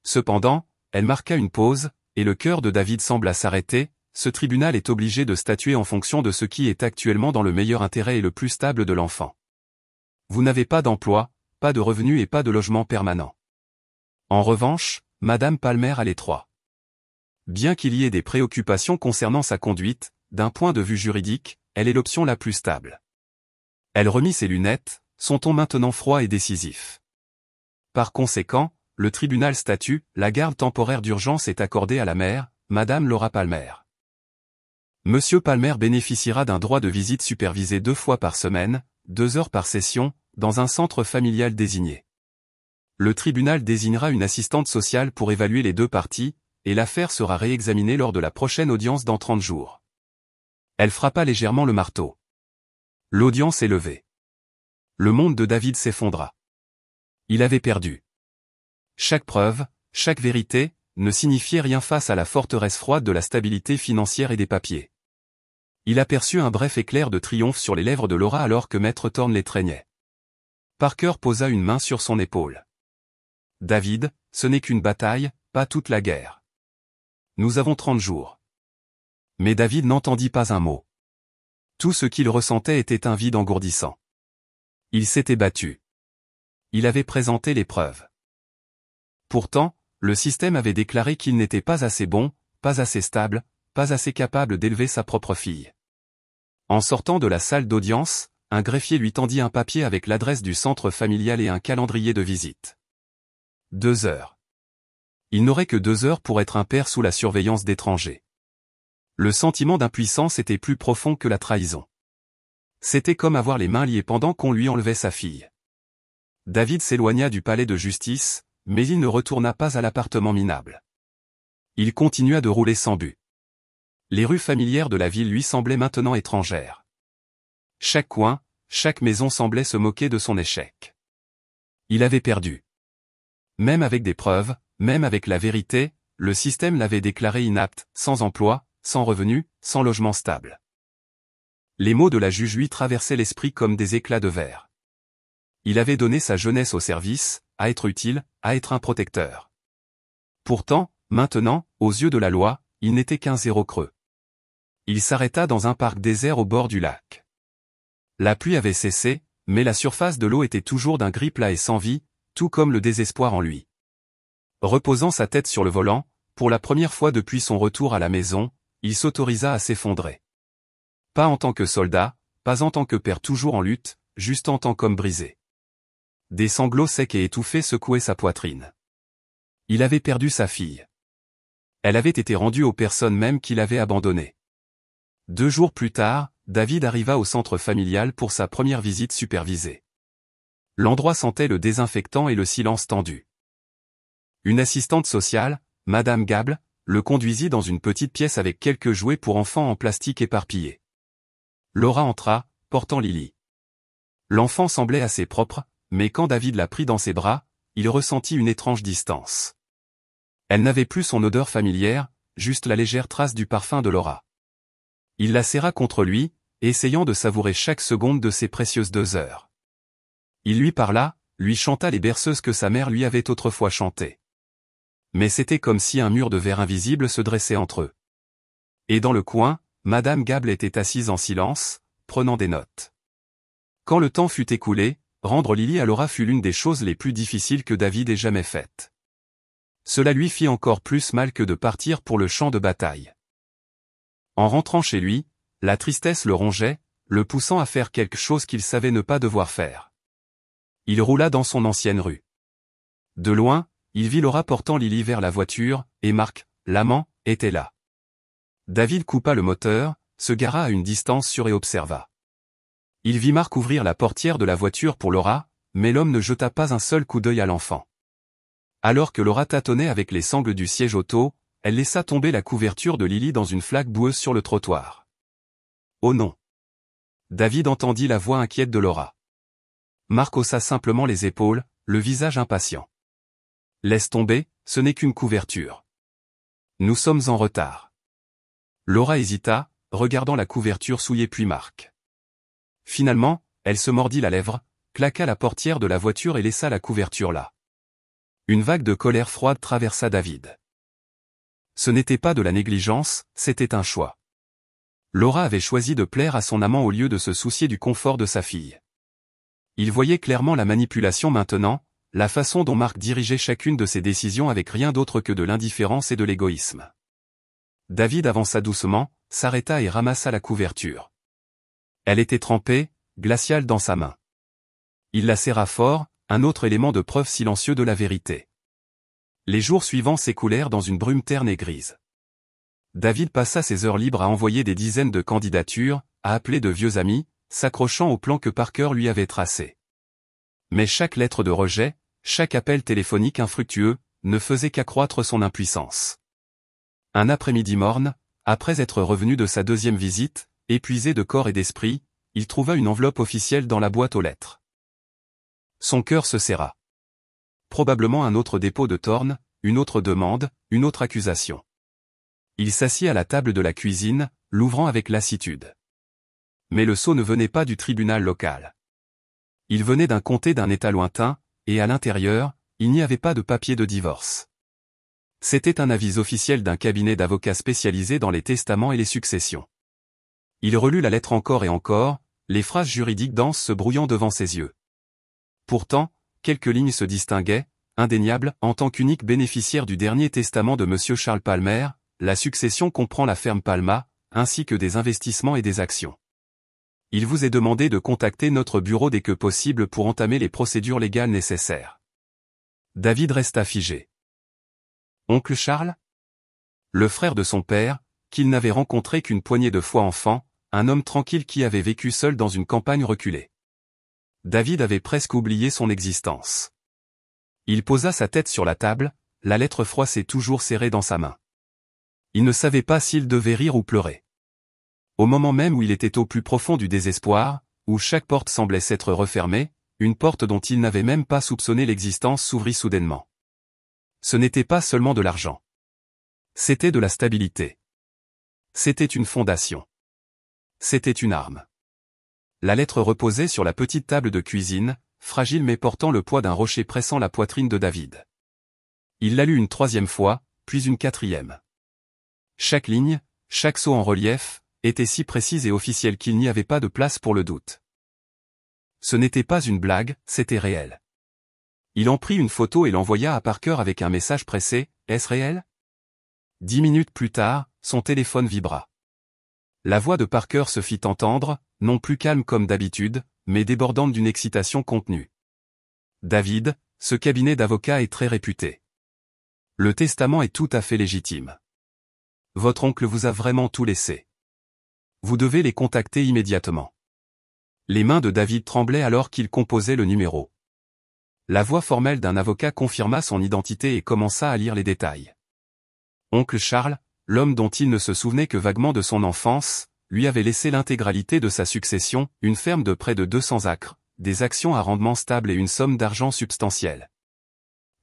Cependant, elle marqua une pause, et le cœur de David sembla s'arrêter. Ce tribunal est obligé de statuer en fonction de ce qui est actuellement dans le meilleur intérêt et le plus stable de l'enfant. Vous n'avez pas d'emploi, pas de revenus et pas de logement permanent. En revanche, Madame Palmer a les trois. Bien qu'il y ait des préoccupations concernant sa conduite, d'un point de vue juridique, elle est l'option la plus stable. Elle remit ses lunettes, son ton maintenant froid et décisif. Par conséquent, le tribunal statue, la garde temporaire d'urgence est accordée à la mère, Madame Laura Palmer. Monsieur Palmer bénéficiera d'un droit de visite supervisé 2 fois par semaine, 2 heures par session, dans un centre familial désigné. Le tribunal désignera une assistante sociale pour évaluer les 2 parties, et l'affaire sera réexaminée lors de la prochaine audience dans 30 jours. Elle frappa légèrement le marteau. L'audience est levée. Le monde de David s'effondra. Il avait perdu. Chaque preuve, chaque vérité, ne signifiait rien face à la forteresse froide de la stabilité financière et des papiers. Il aperçut un bref éclair de triomphe sur les lèvres de Laura alors que Maître Thorne l'étreignait. Parker posa une main sur son épaule. « David, ce n'est qu'une bataille, pas toute la guerre. Nous avons 30 jours. » Mais David n'entendit pas un mot. Tout ce qu'il ressentait était un vide engourdissant. Il s'était battu. Il avait présenté les preuves. Pourtant, le système avait déclaré qu'il n'était pas assez bon, pas assez stable, pas assez capable d'élever sa propre fille. En sortant de la salle d'audience, un greffier lui tendit un papier avec l'adresse du centre familial et un calendrier de visite. 2 heures. Il n'aurait que 2 heures pour être un père sous la surveillance d'étrangers. Le sentiment d'impuissance était plus profond que la trahison. C'était comme avoir les mains liées pendant qu'on lui enlevait sa fille. David s'éloigna du palais de justice, mais il ne retourna pas à l'appartement minable. Il continua de rouler sans but. Les rues familières de la ville lui semblaient maintenant étrangères. Chaque coin, chaque maison semblait se moquer de son échec. Il avait perdu. Même avec des preuves, même avec la vérité, le système l'avait déclaré inapte, sans emploi, sans revenu, sans logement stable. Les mots de la juge lui traversaient l'esprit comme des éclats de verre. Il avait donné sa jeunesse au service, à être utile, à être un protecteur. Pourtant, maintenant, aux yeux de la loi, il n'était qu'un zéro creux. Il s'arrêta dans un parc désert au bord du lac. La pluie avait cessé, mais la surface de l'eau était toujours d'un gris plat et sans vie, tout comme le désespoir en lui. Reposant sa tête sur le volant, pour la première fois depuis son retour à la maison, il s'autorisa à s'effondrer. Pas en tant que soldat, pas en tant que père toujours en lutte, juste en tant qu'homme brisé. Des sanglots secs et étouffés secouaient sa poitrine. Il avait perdu sa fille. Elle avait été rendue aux personnes mêmes qui l'avaient abandonnée. 2 jours plus tard, David arriva au centre familial pour sa première visite supervisée. L'endroit sentait le désinfectant et le silence tendu. Une assistante sociale, Madame Gable, le conduisit dans une petite pièce avec quelques jouets pour enfants en plastique éparpillés. Laura entra, portant Lily. L'enfant semblait assez propre, mais quand David la prit dans ses bras, il ressentit une étrange distance. Elle n'avait plus son odeur familière, juste la légère trace du parfum de Laura. Il la serra contre lui, essayant de savourer chaque seconde de ces précieuses 2 heures. Il lui parla, lui chanta les berceuses que sa mère lui avait autrefois chantées. Mais c'était comme si un mur de verre invisible se dressait entre eux. Et dans le coin, Madame Gable était assise en silence, prenant des notes. Quand le temps fut écoulé, rendre Lily à Laura fut l'une des choses les plus difficiles que David ait jamais faites. Cela lui fit encore plus mal que de partir pour le champ de bataille. En rentrant chez lui, la tristesse le rongeait, le poussant à faire quelque chose qu'il savait ne pas devoir faire. Il roula dans son ancienne rue. De loin, il vit Laura portant Lily vers la voiture, et Marc, l'amant, était là. David coupa le moteur, se gara à une distance sûre et observa. Il vit Marc ouvrir la portière de la voiture pour Laura, mais l'homme ne jeta pas un seul coup d'œil à l'enfant. Alors que Laura tâtonnait avec les sangles du siège auto, elle laissa tomber la couverture de Lily dans une flaque boueuse sur le trottoir. Oh non! David entendit la voix inquiète de Laura. Marc haussa simplement les épaules, le visage impatient. Laisse tomber, ce n'est qu'une couverture. Nous sommes en retard. Laura hésita, regardant la couverture souillée puis Marc. Finalement, elle se mordit la lèvre, claqua la portière de la voiture et laissa la couverture là. Une vague de colère froide traversa David. Ce n'était pas de la négligence, c'était un choix. Laura avait choisi de plaire à son amant au lieu de se soucier du confort de sa fille. Il voyait clairement la manipulation maintenant, la façon dont Marc dirigeait chacune de ses décisions avec rien d'autre que de l'indifférence et de l'égoïsme. David avança doucement, s'arrêta et ramassa la couverture. Elle était trempée, glaciale dans sa main. Il la serra fort, un autre élément de preuve silencieux de la vérité. Les jours suivants s'écoulèrent dans une brume terne et grise. David passa ses heures libres à envoyer des dizaines de candidatures, à appeler de vieux amis, s'accrochant au plan que Parker lui avait tracé. Mais chaque lettre de rejet, chaque appel téléphonique infructueux, ne faisait qu'accroître son impuissance. Un après-midi morne, après être revenu de sa deuxième visite, épuisé de corps et d'esprit, il trouva une enveloppe officielle dans la boîte aux lettres. Son cœur se serra. Probablement un autre dépôt de Thorne, une autre demande, une autre accusation. Il s'assit à la table de la cuisine, l'ouvrant avec lassitude. Mais le sceau ne venait pas du tribunal local. Il venait d'un comté d'un état lointain, et à l'intérieur, il n'y avait pas de papier de divorce. C'était un avis officiel d'un cabinet d'avocats spécialisé dans les testaments et les successions. Il relut la lettre encore et encore, les phrases juridiques denses se brouillant devant ses yeux. Pourtant, quelques lignes se distinguaient, indéniables, en tant qu'unique bénéficiaire du dernier testament de M. Charles Palmer, la succession comprend la ferme Palma, ainsi que des investissements et des actions. Il vous est demandé de contacter notre bureau dès que possible pour entamer les procédures légales nécessaires. David resta figé. Oncle Charles? Le frère de son père, qu'il n'avait rencontré qu'une poignée de fois enfant, un homme tranquille qui avait vécu seul dans une campagne reculée. David avait presque oublié son existence. Il posa sa tête sur la table, la lettre froissée toujours serrée dans sa main. Il ne savait pas s'il devait rire ou pleurer. Au moment même où il était au plus profond du désespoir, où chaque porte semblait s'être refermée, une porte dont il n'avait même pas soupçonné l'existence s'ouvrit soudainement. Ce n'était pas seulement de l'argent. C'était de la stabilité. C'était une fondation. C'était une arme. La lettre reposait sur la petite table de cuisine, fragile mais portant le poids d'un rocher pressant la poitrine de David. Il la lut une troisième fois, puis une quatrième. Chaque ligne, chaque saut en relief, était si précise et officielle qu'il n'y avait pas de place pour le doute. Ce n'était pas une blague, c'était réel. Il en prit une photo et l'envoya à Parker avec un message pressé, « Est-ce réel ?» 10 minutes plus tard, son téléphone vibra. La voix de Parker se fit entendre, non plus calme comme d'habitude, mais débordante d'une excitation contenue. « David, ce cabinet d'avocats est très réputé. Le testament est tout à fait légitime. Votre oncle vous a vraiment tout laissé. Vous devez les contacter immédiatement. » Les mains de David tremblaient alors qu'il composait le numéro. La voix formelle d'un avocat confirma son identité et commença à lire les détails. Oncle Charles, l'homme dont il ne se souvenait que vaguement de son enfance, lui avait laissé l'intégralité de sa succession, une ferme de près de 200 acres, des actions à rendement stable et une somme d'argent substantielle.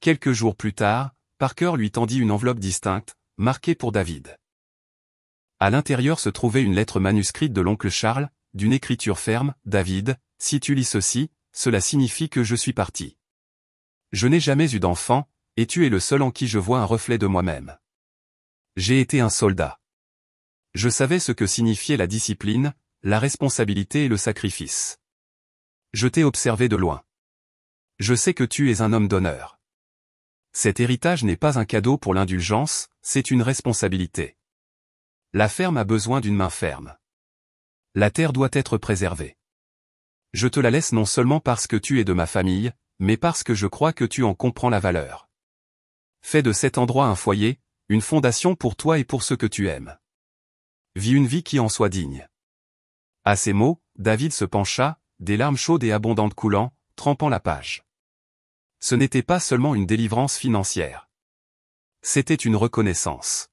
Quelques jours plus tard, Parker lui tendit une enveloppe distincte, marquée pour David. À l'intérieur se trouvait une lettre manuscrite de l'oncle Charles, d'une écriture ferme, « David, si tu lis ceci, cela signifie que je suis parti. Je n'ai jamais eu d'enfant, et tu es le seul en qui je vois un reflet de moi-même. J'ai été un soldat. Je savais ce que signifiait la discipline, la responsabilité et le sacrifice. Je t'ai observé de loin. Je sais que tu es un homme d'honneur. Cet héritage n'est pas un cadeau pour l'indulgence, c'est une responsabilité. La ferme a besoin d'une main ferme. La terre doit être préservée. Je te la laisse non seulement parce que tu es de ma famille, mais parce que je crois que tu en comprends la valeur. Fais de cet endroit un foyer, une fondation pour toi et pour ceux que tu aimes. Vis une vie qui en soit digne. À ces mots, David se pencha, des larmes chaudes et abondantes coulant, trempant la page. Ce n'était pas seulement une délivrance financière. C'était une reconnaissance.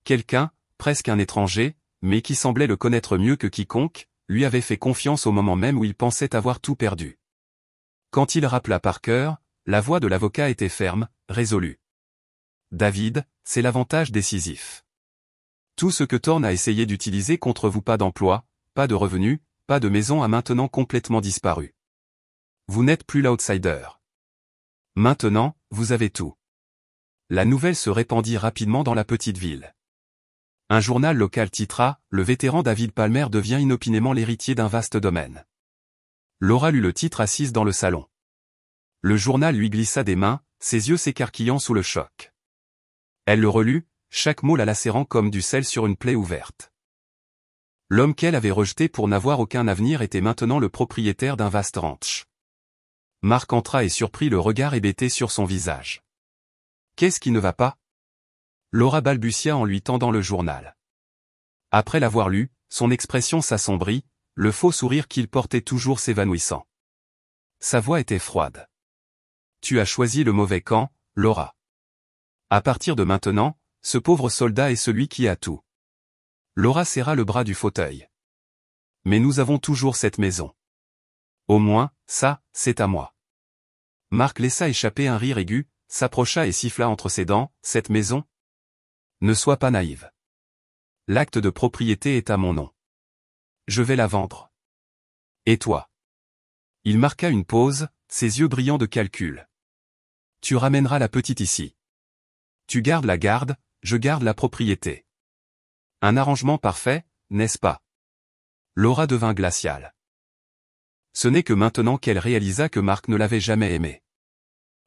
Quelqu'un, presque un étranger, mais qui semblait le connaître mieux que quiconque, lui avait fait confiance au moment même où il pensait avoir tout perdu. Quand il rappela Parker, la voix de l'avocat était ferme, résolue. David, c'est l'avantage décisif. Tout ce que Thorne a essayé d'utiliser contre vous, pas d'emploi, pas de revenus, pas de maison, a maintenant complètement disparu. Vous n'êtes plus l'outsider. Maintenant, vous avez tout. La nouvelle se répandit rapidement dans la petite ville. Un journal local titra « Le vétéran David Palmer devient inopinément l'héritier d'un vaste domaine ». Laura lut le titre assise dans le salon. Le journal lui glissa des mains, ses yeux s'écarquillant sous le choc. Elle le relut, chaque mot la lacérant comme du sel sur une plaie ouverte. L'homme qu'elle avait rejeté pour n'avoir aucun avenir était maintenant le propriétaire d'un vaste ranch. Marc entra et surprit le regard hébété sur son visage. « Qu'est-ce qui ne va pas ?» Laura balbutia en lui tendant le journal. Après l'avoir lu, son expression s'assombrit, le faux sourire qu'il portait toujours s'évanouissant. Sa voix était froide. « Tu as choisi le mauvais camp, Laura. À partir de maintenant, ce pauvre soldat est celui qui a tout. » Laura serra le bras du fauteuil. « Mais nous avons toujours cette maison. Au moins, ça, c'est à moi. » Marc laissa échapper un rire aigu, s'approcha et siffla entre ses dents, « Cette maison ? Ne sois pas naïve. L'acte de propriété est à mon nom. Je vais la vendre. Et toi ? » Il marqua une pause, ses yeux brillants de calcul. « Tu ramèneras la petite ici. Tu gardes la garde, je garde la propriété. Un arrangement parfait, n'est-ce pas ?» Laura devint glaciale. Ce n'est que maintenant qu'elle réalisa que Marc ne l'avait jamais aimée.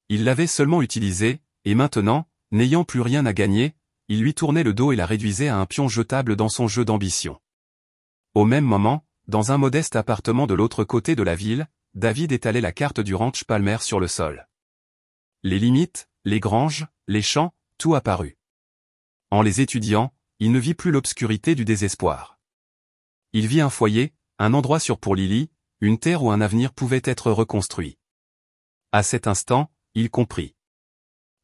Il l'avait seulement utilisée, et maintenant, n'ayant plus rien à gagner, il lui tournait le dos et la réduisait à un pion jetable dans son jeu d'ambition. Au même moment, dans un modeste appartement de l'autre côté de la ville, David étalait la carte du ranch Palmer sur le sol. Les limites, les granges, les champs, tout apparut. En les étudiant, il ne vit plus l'obscurité du désespoir. Il vit un foyer, un endroit sûr pour Lily, une terre où un avenir pouvait être reconstruit. À cet instant, il comprit.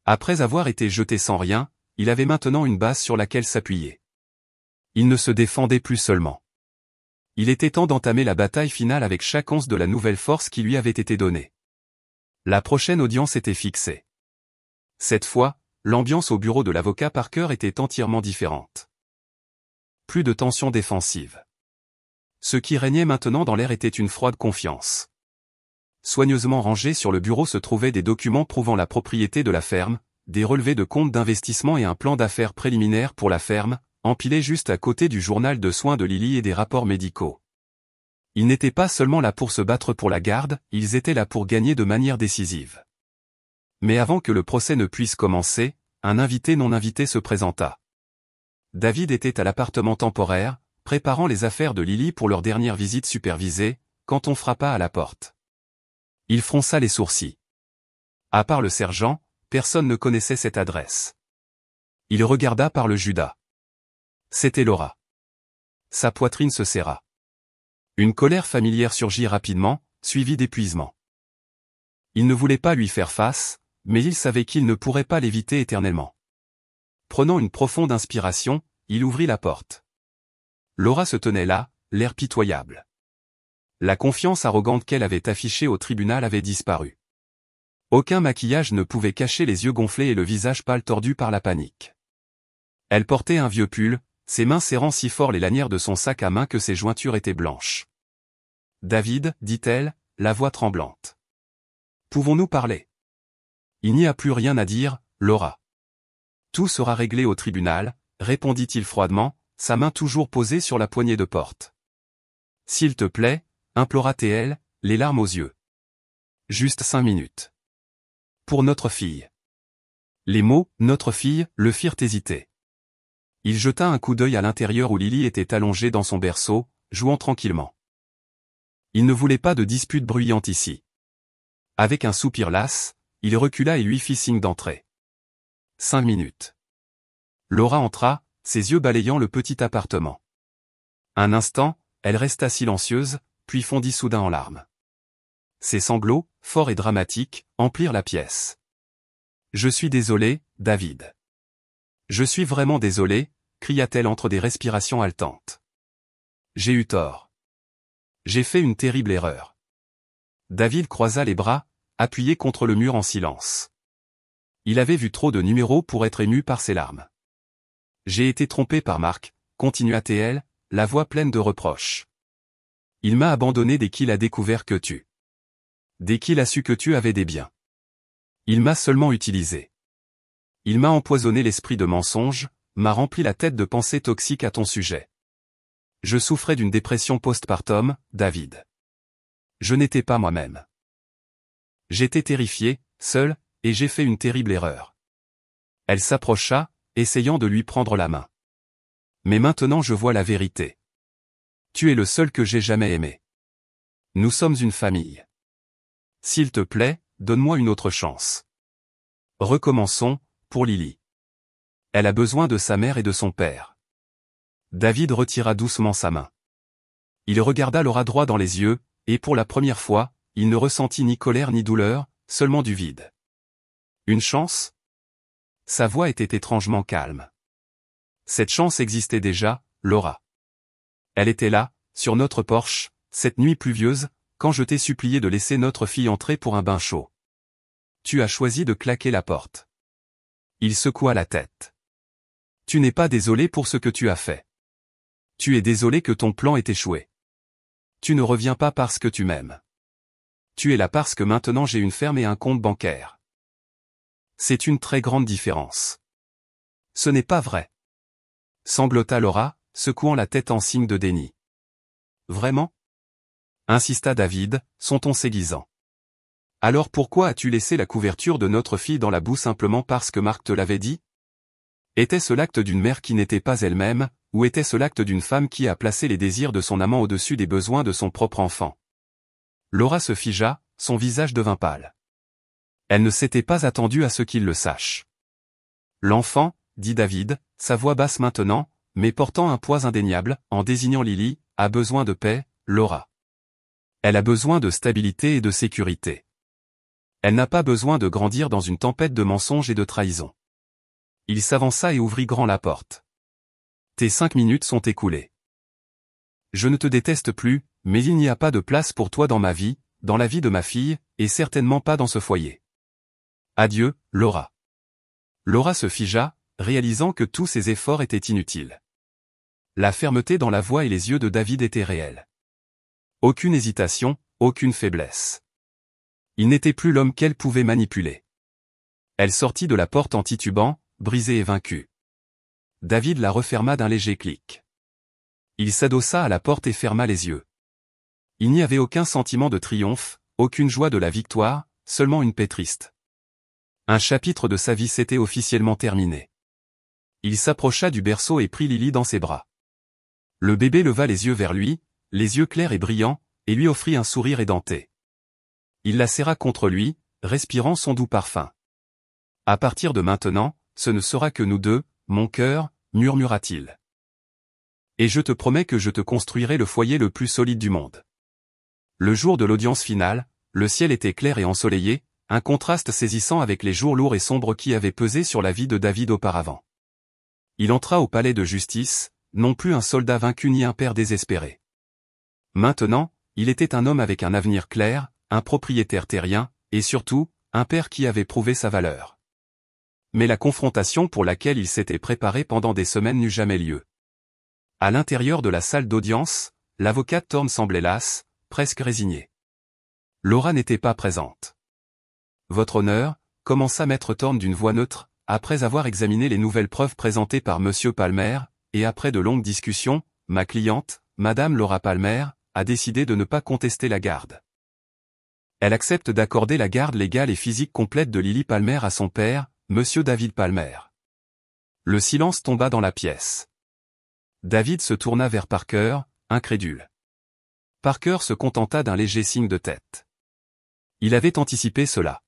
Après avoir été jeté sans rien, il avait maintenant une base sur laquelle s'appuyer. Il ne se défendait plus seulement. Il était temps d'entamer la bataille finale avec chaque once de la nouvelle force qui lui avait été donnée. La prochaine audience était fixée. Cette fois, l'ambiance au bureau de l'avocat Parker était entièrement différente. Plus de tension défensive. Ce qui régnait maintenant dans l'air était une froide confiance. Soigneusement rangés sur le bureau se trouvaient des documents prouvant la propriété de la ferme, des relevés de comptes d'investissement et un plan d'affaires préliminaire pour la ferme, empilés juste à côté du journal de soins de Lily et des rapports médicaux. Ils n'étaient pas seulement là pour se battre pour la garde, ils étaient là pour gagner de manière décisive. Mais avant que le procès ne puisse commencer, un invité non invité se présenta. David était à l'appartement temporaire, préparant les affaires de Lily pour leur dernière visite supervisée, quand on frappa à la porte. Il fronça les sourcils. À part le sergent, personne ne connaissait cette adresse. Il regarda par le Judas. C'était Laura. Sa poitrine se serra. Une colère familière surgit rapidement, suivie d'épuisement. Il ne voulait pas lui faire face, mais il savait qu'il ne pourrait pas l'éviter éternellement. Prenant une profonde inspiration, il ouvrit la porte. Laura se tenait là, l'air pitoyable. La confiance arrogante qu'elle avait affichée au tribunal avait disparu. Aucun maquillage ne pouvait cacher les yeux gonflés et le visage pâle tordu par la panique. Elle portait un vieux pull, ses mains serrant si fort les lanières de son sac à main que ses jointures étaient blanches. « David, dit-elle, la voix tremblante. Pouvons-nous parler ? » Il n'y a plus rien à dire, Laura. Tout sera réglé au tribunal, répondit-il froidement, sa main toujours posée sur la poignée de porte. S'il te plaît, implora TL, les larmes aux yeux. Juste 5 minutes. Pour notre fille. Les mots « notre fille » le firent hésiter. Il jeta un coup d'œil à l'intérieur où Lily était allongée dans son berceau, jouant tranquillement. Il ne voulait pas de dispute bruyante ici. Avec un soupir las, il recula et lui fit signe d'entrer. 5 minutes. Laura entra, ses yeux balayant le petit appartement. Un instant, elle resta silencieuse, puis fondit soudain en larmes. Ses sanglots, forts et dramatiques, emplirent la pièce. Je suis désolé, David. Je suis vraiment désolé, cria-t-elle entre des respirations haletantes. J'ai eu tort. J'ai fait une terrible erreur. David croisa les bras, appuyé contre le mur en silence. Il avait vu trop de numéros pour être ému par ses larmes. J'ai été trompé par Marc, continua-t-elle, la voix pleine de reproches. Il m'a abandonné dès qu'il a découvert que dès qu'il a su que tu avais des biens. Il m'a seulement utilisé. Il m'a empoisonné l'esprit de mensonges, m'a rempli la tête de pensées toxiques à ton sujet. Je souffrais d'une dépression postpartum, David. Je n'étais pas moi-même. J'étais terrifié, seul, et j'ai fait une terrible erreur. Elle s'approcha, essayant de lui prendre la main. Mais maintenant je vois la vérité. Tu es le seul que j'ai jamais aimé. Nous sommes une famille. S'il te plaît, donne-moi une autre chance. Recommençons, pour Lily. Elle a besoin de sa mère et de son père. David retira doucement sa main. Il regarda Laura droit dans les yeux, et pour la première fois, il ne ressentit ni colère ni douleur, seulement du vide. Une chance ? Sa voix était étrangement calme. Cette chance existait déjà, Laura. Elle était là, sur notre porche, cette nuit pluvieuse, quand je t'ai supplié de laisser notre fille entrer pour un bain chaud. Tu as choisi de claquer la porte. Il secoua la tête. Tu n'es pas désolé pour ce que tu as fait. Tu es désolé que ton plan ait échoué. Tu ne reviens pas parce que tu m'aimes. Tu es là parce que maintenant j'ai une ferme et un compte bancaire. C'est une très grande différence. Ce n'est pas vrai. Sanglota Laura, secouant la tête en signe de déni. Vraiment ? Insista David, son ton s'aiguisant. Alors pourquoi as-tu laissé la couverture de notre fille dans la boue simplement parce que Marc te l'avait dit ? Était-ce l'acte d'une mère qui n'était pas elle-même, ou était-ce l'acte d'une femme qui a placé les désirs de son amant au-dessus des besoins de son propre enfant ? Laura se figea, son visage devint pâle. Elle ne s'était pas attendue à ce qu'il le sache. L'enfant, dit David, sa voix basse maintenant, mais portant un poids indéniable, en désignant Lily, a besoin de paix, Laura. Elle a besoin de stabilité et de sécurité. Elle n'a pas besoin de grandir dans une tempête de mensonges et de trahison. Il s'avança et ouvrit grand la porte. Tes 5 minutes sont écoulées. Je ne te déteste plus, mais il n'y a pas de place pour toi dans ma vie, dans la vie de ma fille, et certainement pas dans ce foyer. Adieu, Laura. Laura se figea, réalisant que tous ses efforts étaient inutiles. La fermeté dans la voix et les yeux de David étaient réels. Aucune hésitation, aucune faiblesse. Il n'était plus l'homme qu'elle pouvait manipuler. Elle sortit de la porte en titubant, brisée et vaincue. David la referma d'un léger clic. Il s'adossa à la porte et ferma les yeux. Il n'y avait aucun sentiment de triomphe, aucune joie de la victoire, seulement une paix triste. Un chapitre de sa vie s'était officiellement terminé. Il s'approcha du berceau et prit Lily dans ses bras. Le bébé leva les yeux vers lui, les yeux clairs et brillants, et lui offrit un sourire édenté. Il la serra contre lui, respirant son doux parfum. À partir de maintenant, ce ne sera que nous deux, mon cœur, murmura-t-il. Et je te promets que je te construirai le foyer le plus solide du monde. Le jour de l'audience finale, le ciel était clair et ensoleillé, un contraste saisissant avec les jours lourds et sombres qui avaient pesé sur la vie de David auparavant. Il entra au palais de justice, non plus un soldat vaincu ni un père désespéré. Maintenant, il était un homme avec un avenir clair, un propriétaire terrien, et surtout, un père qui avait prouvé sa valeur. Mais la confrontation pour laquelle il s'était préparé pendant des semaines n'eut jamais lieu. À l'intérieur de la salle d'audience, l'avocate Thorne semblait lasse, presque résignée. Laura n'était pas présente. Votre honneur, commença maître Thorne d'une voix neutre, après avoir examiné les nouvelles preuves présentées par monsieur Palmer, et après de longues discussions, ma cliente, madame Laura Palmer, a décidé de ne pas contester la garde. Elle accepte d'accorder la garde légale et physique complète de Lily Palmer à son père, monsieur David Palmer. Le silence tomba dans la pièce. David se tourna vers Parker, incrédule. Parker se contenta d'un léger signe de tête. Il avait anticipé cela.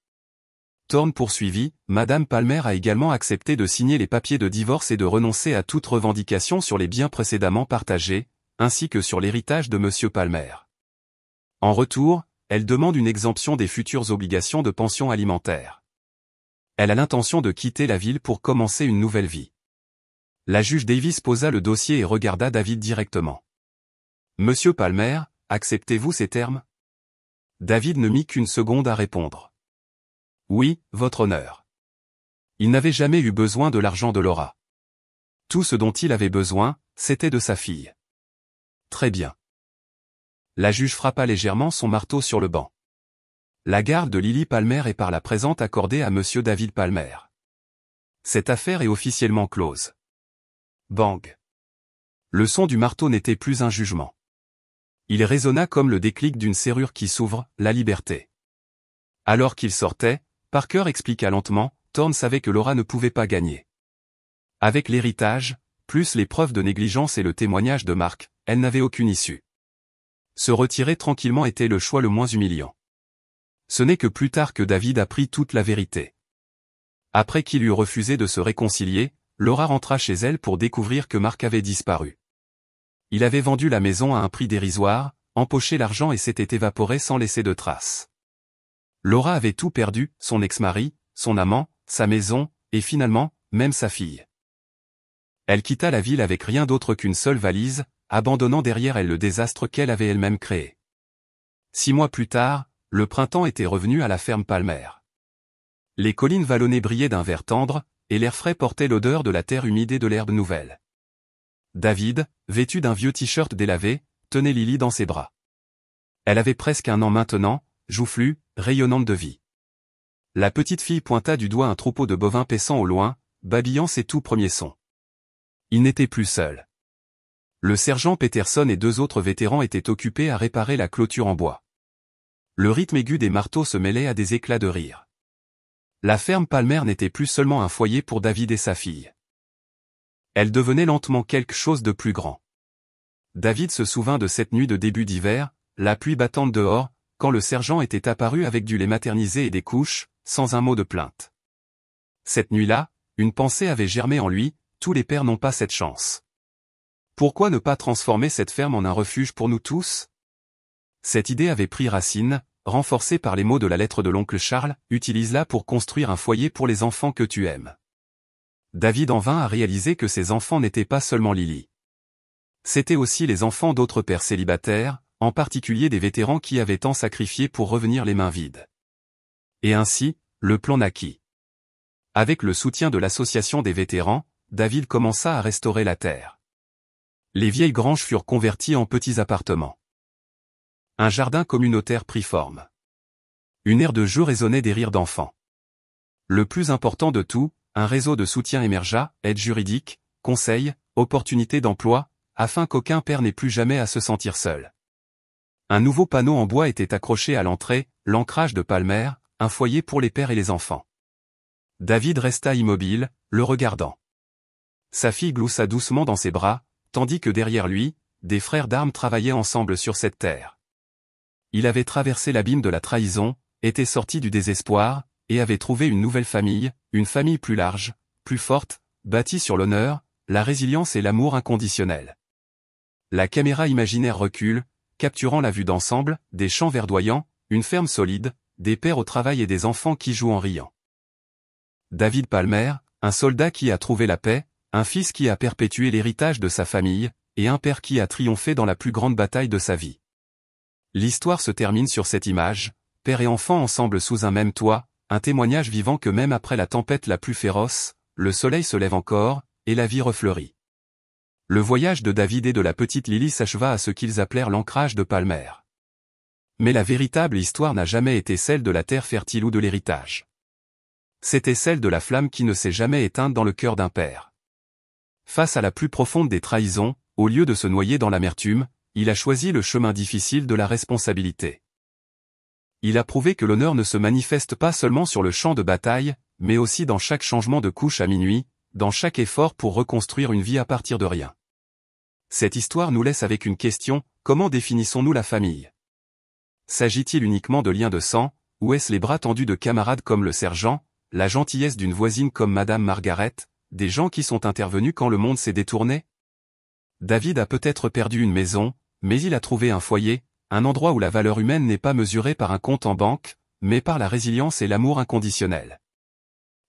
Thorne poursuivit, madame Palmer a également accepté de signer les papiers de divorce et de renoncer à toute revendication sur les biens précédemment partagés, ainsi que sur l'héritage de monsieur Palmer. En retour, elle demande une exemption des futures obligations de pension alimentaire. Elle a l'intention de quitter la ville pour commencer une nouvelle vie. La juge Davis posa le dossier et regarda David directement. « Monsieur Palmer, acceptez-vous ces termes ?» David ne mit qu'une seconde à répondre. « Oui, votre honneur. » Il n'avait jamais eu besoin de l'argent de Laura. Tout ce dont il avait besoin, c'était de sa fille. Très bien. La juge frappa légèrement son marteau sur le banc. La garde de Lily Palmer est par la présente accordée à monsieur David Palmer. Cette affaire est officiellement close. Bang. Le son du marteau n'était plus un jugement. Il résonna comme le déclic d'une serrure qui s'ouvre, la liberté. Alors qu'il sortait, Parker expliqua lentement, Thorne savait que Laura ne pouvait pas gagner. Avec l'héritage, plus les preuves de négligence et le témoignage de Mark, elle n'avait aucune issue. Se retirer tranquillement était le choix le moins humiliant. Ce n'est que plus tard que David apprit toute la vérité. Après qu'il eut refusé de se réconcilier, Laura rentra chez elle pour découvrir que Mark avait disparu. Il avait vendu la maison à un prix dérisoire, empoché l'argent et s'était évaporé sans laisser de traces. Laura avait tout perdu, son ex-mari, son amant, sa maison, et finalement, même sa fille. Elle quitta la ville avec rien d'autre qu'une seule valise, abandonnant derrière elle le désastre qu'elle avait elle-même créé. 6 mois plus tard, le printemps était revenu à la ferme Palmer. Les collines vallonnées brillaient d'un vert tendre, et l'air frais portait l'odeur de la terre humide et de l'herbe nouvelle. David, vêtu d'un vieux t-shirt délavé, tenait Lily dans ses bras. Elle avait presque 1 an maintenant, joufflue, rayonnante de vie. La petite fille pointa du doigt un troupeau de bovins paissant au loin, babillant ses tout premiers sons. Il n'était plus seul. Le sergent Peterson et 2 autres vétérans étaient occupés à réparer la clôture en bois. Le rythme aigu des marteaux se mêlait à des éclats de rire. La ferme Palmer n'était plus seulement un foyer pour David et sa fille. Elle devenait lentement quelque chose de plus grand. David se souvint de cette nuit de début d'hiver, la pluie battante dehors, quand le sergent était apparu avec du lait maternisé et des couches, sans un mot de plainte. Cette nuit-là, une pensée avait germé en lui, tous les pères n'ont pas cette chance. Pourquoi ne pas transformer cette ferme en un refuge pour nous tous? Cette idée avait pris racine, renforcée par les mots de la lettre de l'oncle Charles, utilise-la pour construire un foyer pour les enfants que tu aimes. David en vint à réaliser que ses enfants n'étaient pas seulement Lily. C'étaient aussi les enfants d'autres pères célibataires, en particulier des vétérans qui avaient tant sacrifié pour revenir les mains vides. Et ainsi, le plan naquit. Avec le soutien de l'association des vétérans, David commença à restaurer la terre. Les vieilles granges furent converties en petits appartements. Un jardin communautaire prit forme. Une aire de jeu résonnait des rires d'enfants. Le plus important de tout, un réseau de soutien émergea, aide juridique, conseils, opportunités d'emploi, afin qu'aucun père n'ait plus jamais à se sentir seul. Un nouveau panneau en bois était accroché à l'entrée, l'ancrage de Palmer, un foyer pour les pères et les enfants. David resta immobile, le regardant. Sa fille gloussa doucement dans ses bras, tandis que derrière lui, des frères d'armes travaillaient ensemble sur cette terre. Il avait traversé l'abîme de la trahison, était sorti du désespoir, et avait trouvé une nouvelle famille, une famille plus large, plus forte, bâtie sur l'honneur, la résilience et l'amour inconditionnel. La caméra imaginaire recule, capturant la vue d'ensemble, des champs verdoyants, une ferme solide, des pères au travail et des enfants qui jouent en riant. David Palmer, un soldat qui a trouvé la paix, un fils qui a perpétué l'héritage de sa famille, et un père qui a triomphé dans la plus grande bataille de sa vie. L'histoire se termine sur cette image, père et enfant ensemble sous un même toit, un témoignage vivant que même après la tempête la plus féroce, le soleil se lève encore, et la vie refleurit. Le voyage de David et de la petite Lily s'acheva à ce qu'ils appelèrent l'ancrage de Palmer. Mais la véritable histoire n'a jamais été celle de la terre fertile ou de l'héritage. C'était celle de la flamme qui ne s'est jamais éteinte dans le cœur d'un père. Face à la plus profonde des trahisons, au lieu de se noyer dans l'amertume, il a choisi le chemin difficile de la responsabilité. Il a prouvé que l'honneur ne se manifeste pas seulement sur le champ de bataille, mais aussi dans chaque changement de couche à minuit, dans chaque effort pour reconstruire une vie à partir de rien. Cette histoire nous laisse avec une question, comment définissons-nous la famille? S'agit-il uniquement de liens de sang, ou est-ce les bras tendus de camarades comme le sergent, la gentillesse d'une voisine comme Madame Margaret, des gens qui sont intervenus quand le monde s'est détourné? David a peut-être perdu une maison, mais il a trouvé un foyer, un endroit où la valeur humaine n'est pas mesurée par un compte en banque, mais par la résilience et l'amour inconditionnel.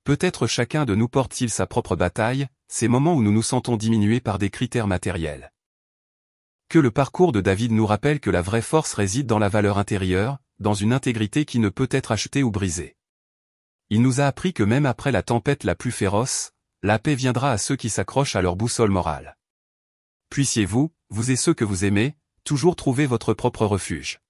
Peut-être chacun de nous porte-t-il sa propre bataille, ces moments où nous nous sentons diminués par des critères matériels. Que le parcours de David nous rappelle que la vraie force réside dans la valeur intérieure, dans une intégrité qui ne peut être achetée ou brisée. Il nous a appris que même après la tempête la plus féroce, la paix viendra à ceux qui s'accrochent à leur boussole morale. Puissiez-vous, vous et ceux que vous aimez, toujours trouver votre propre refuge.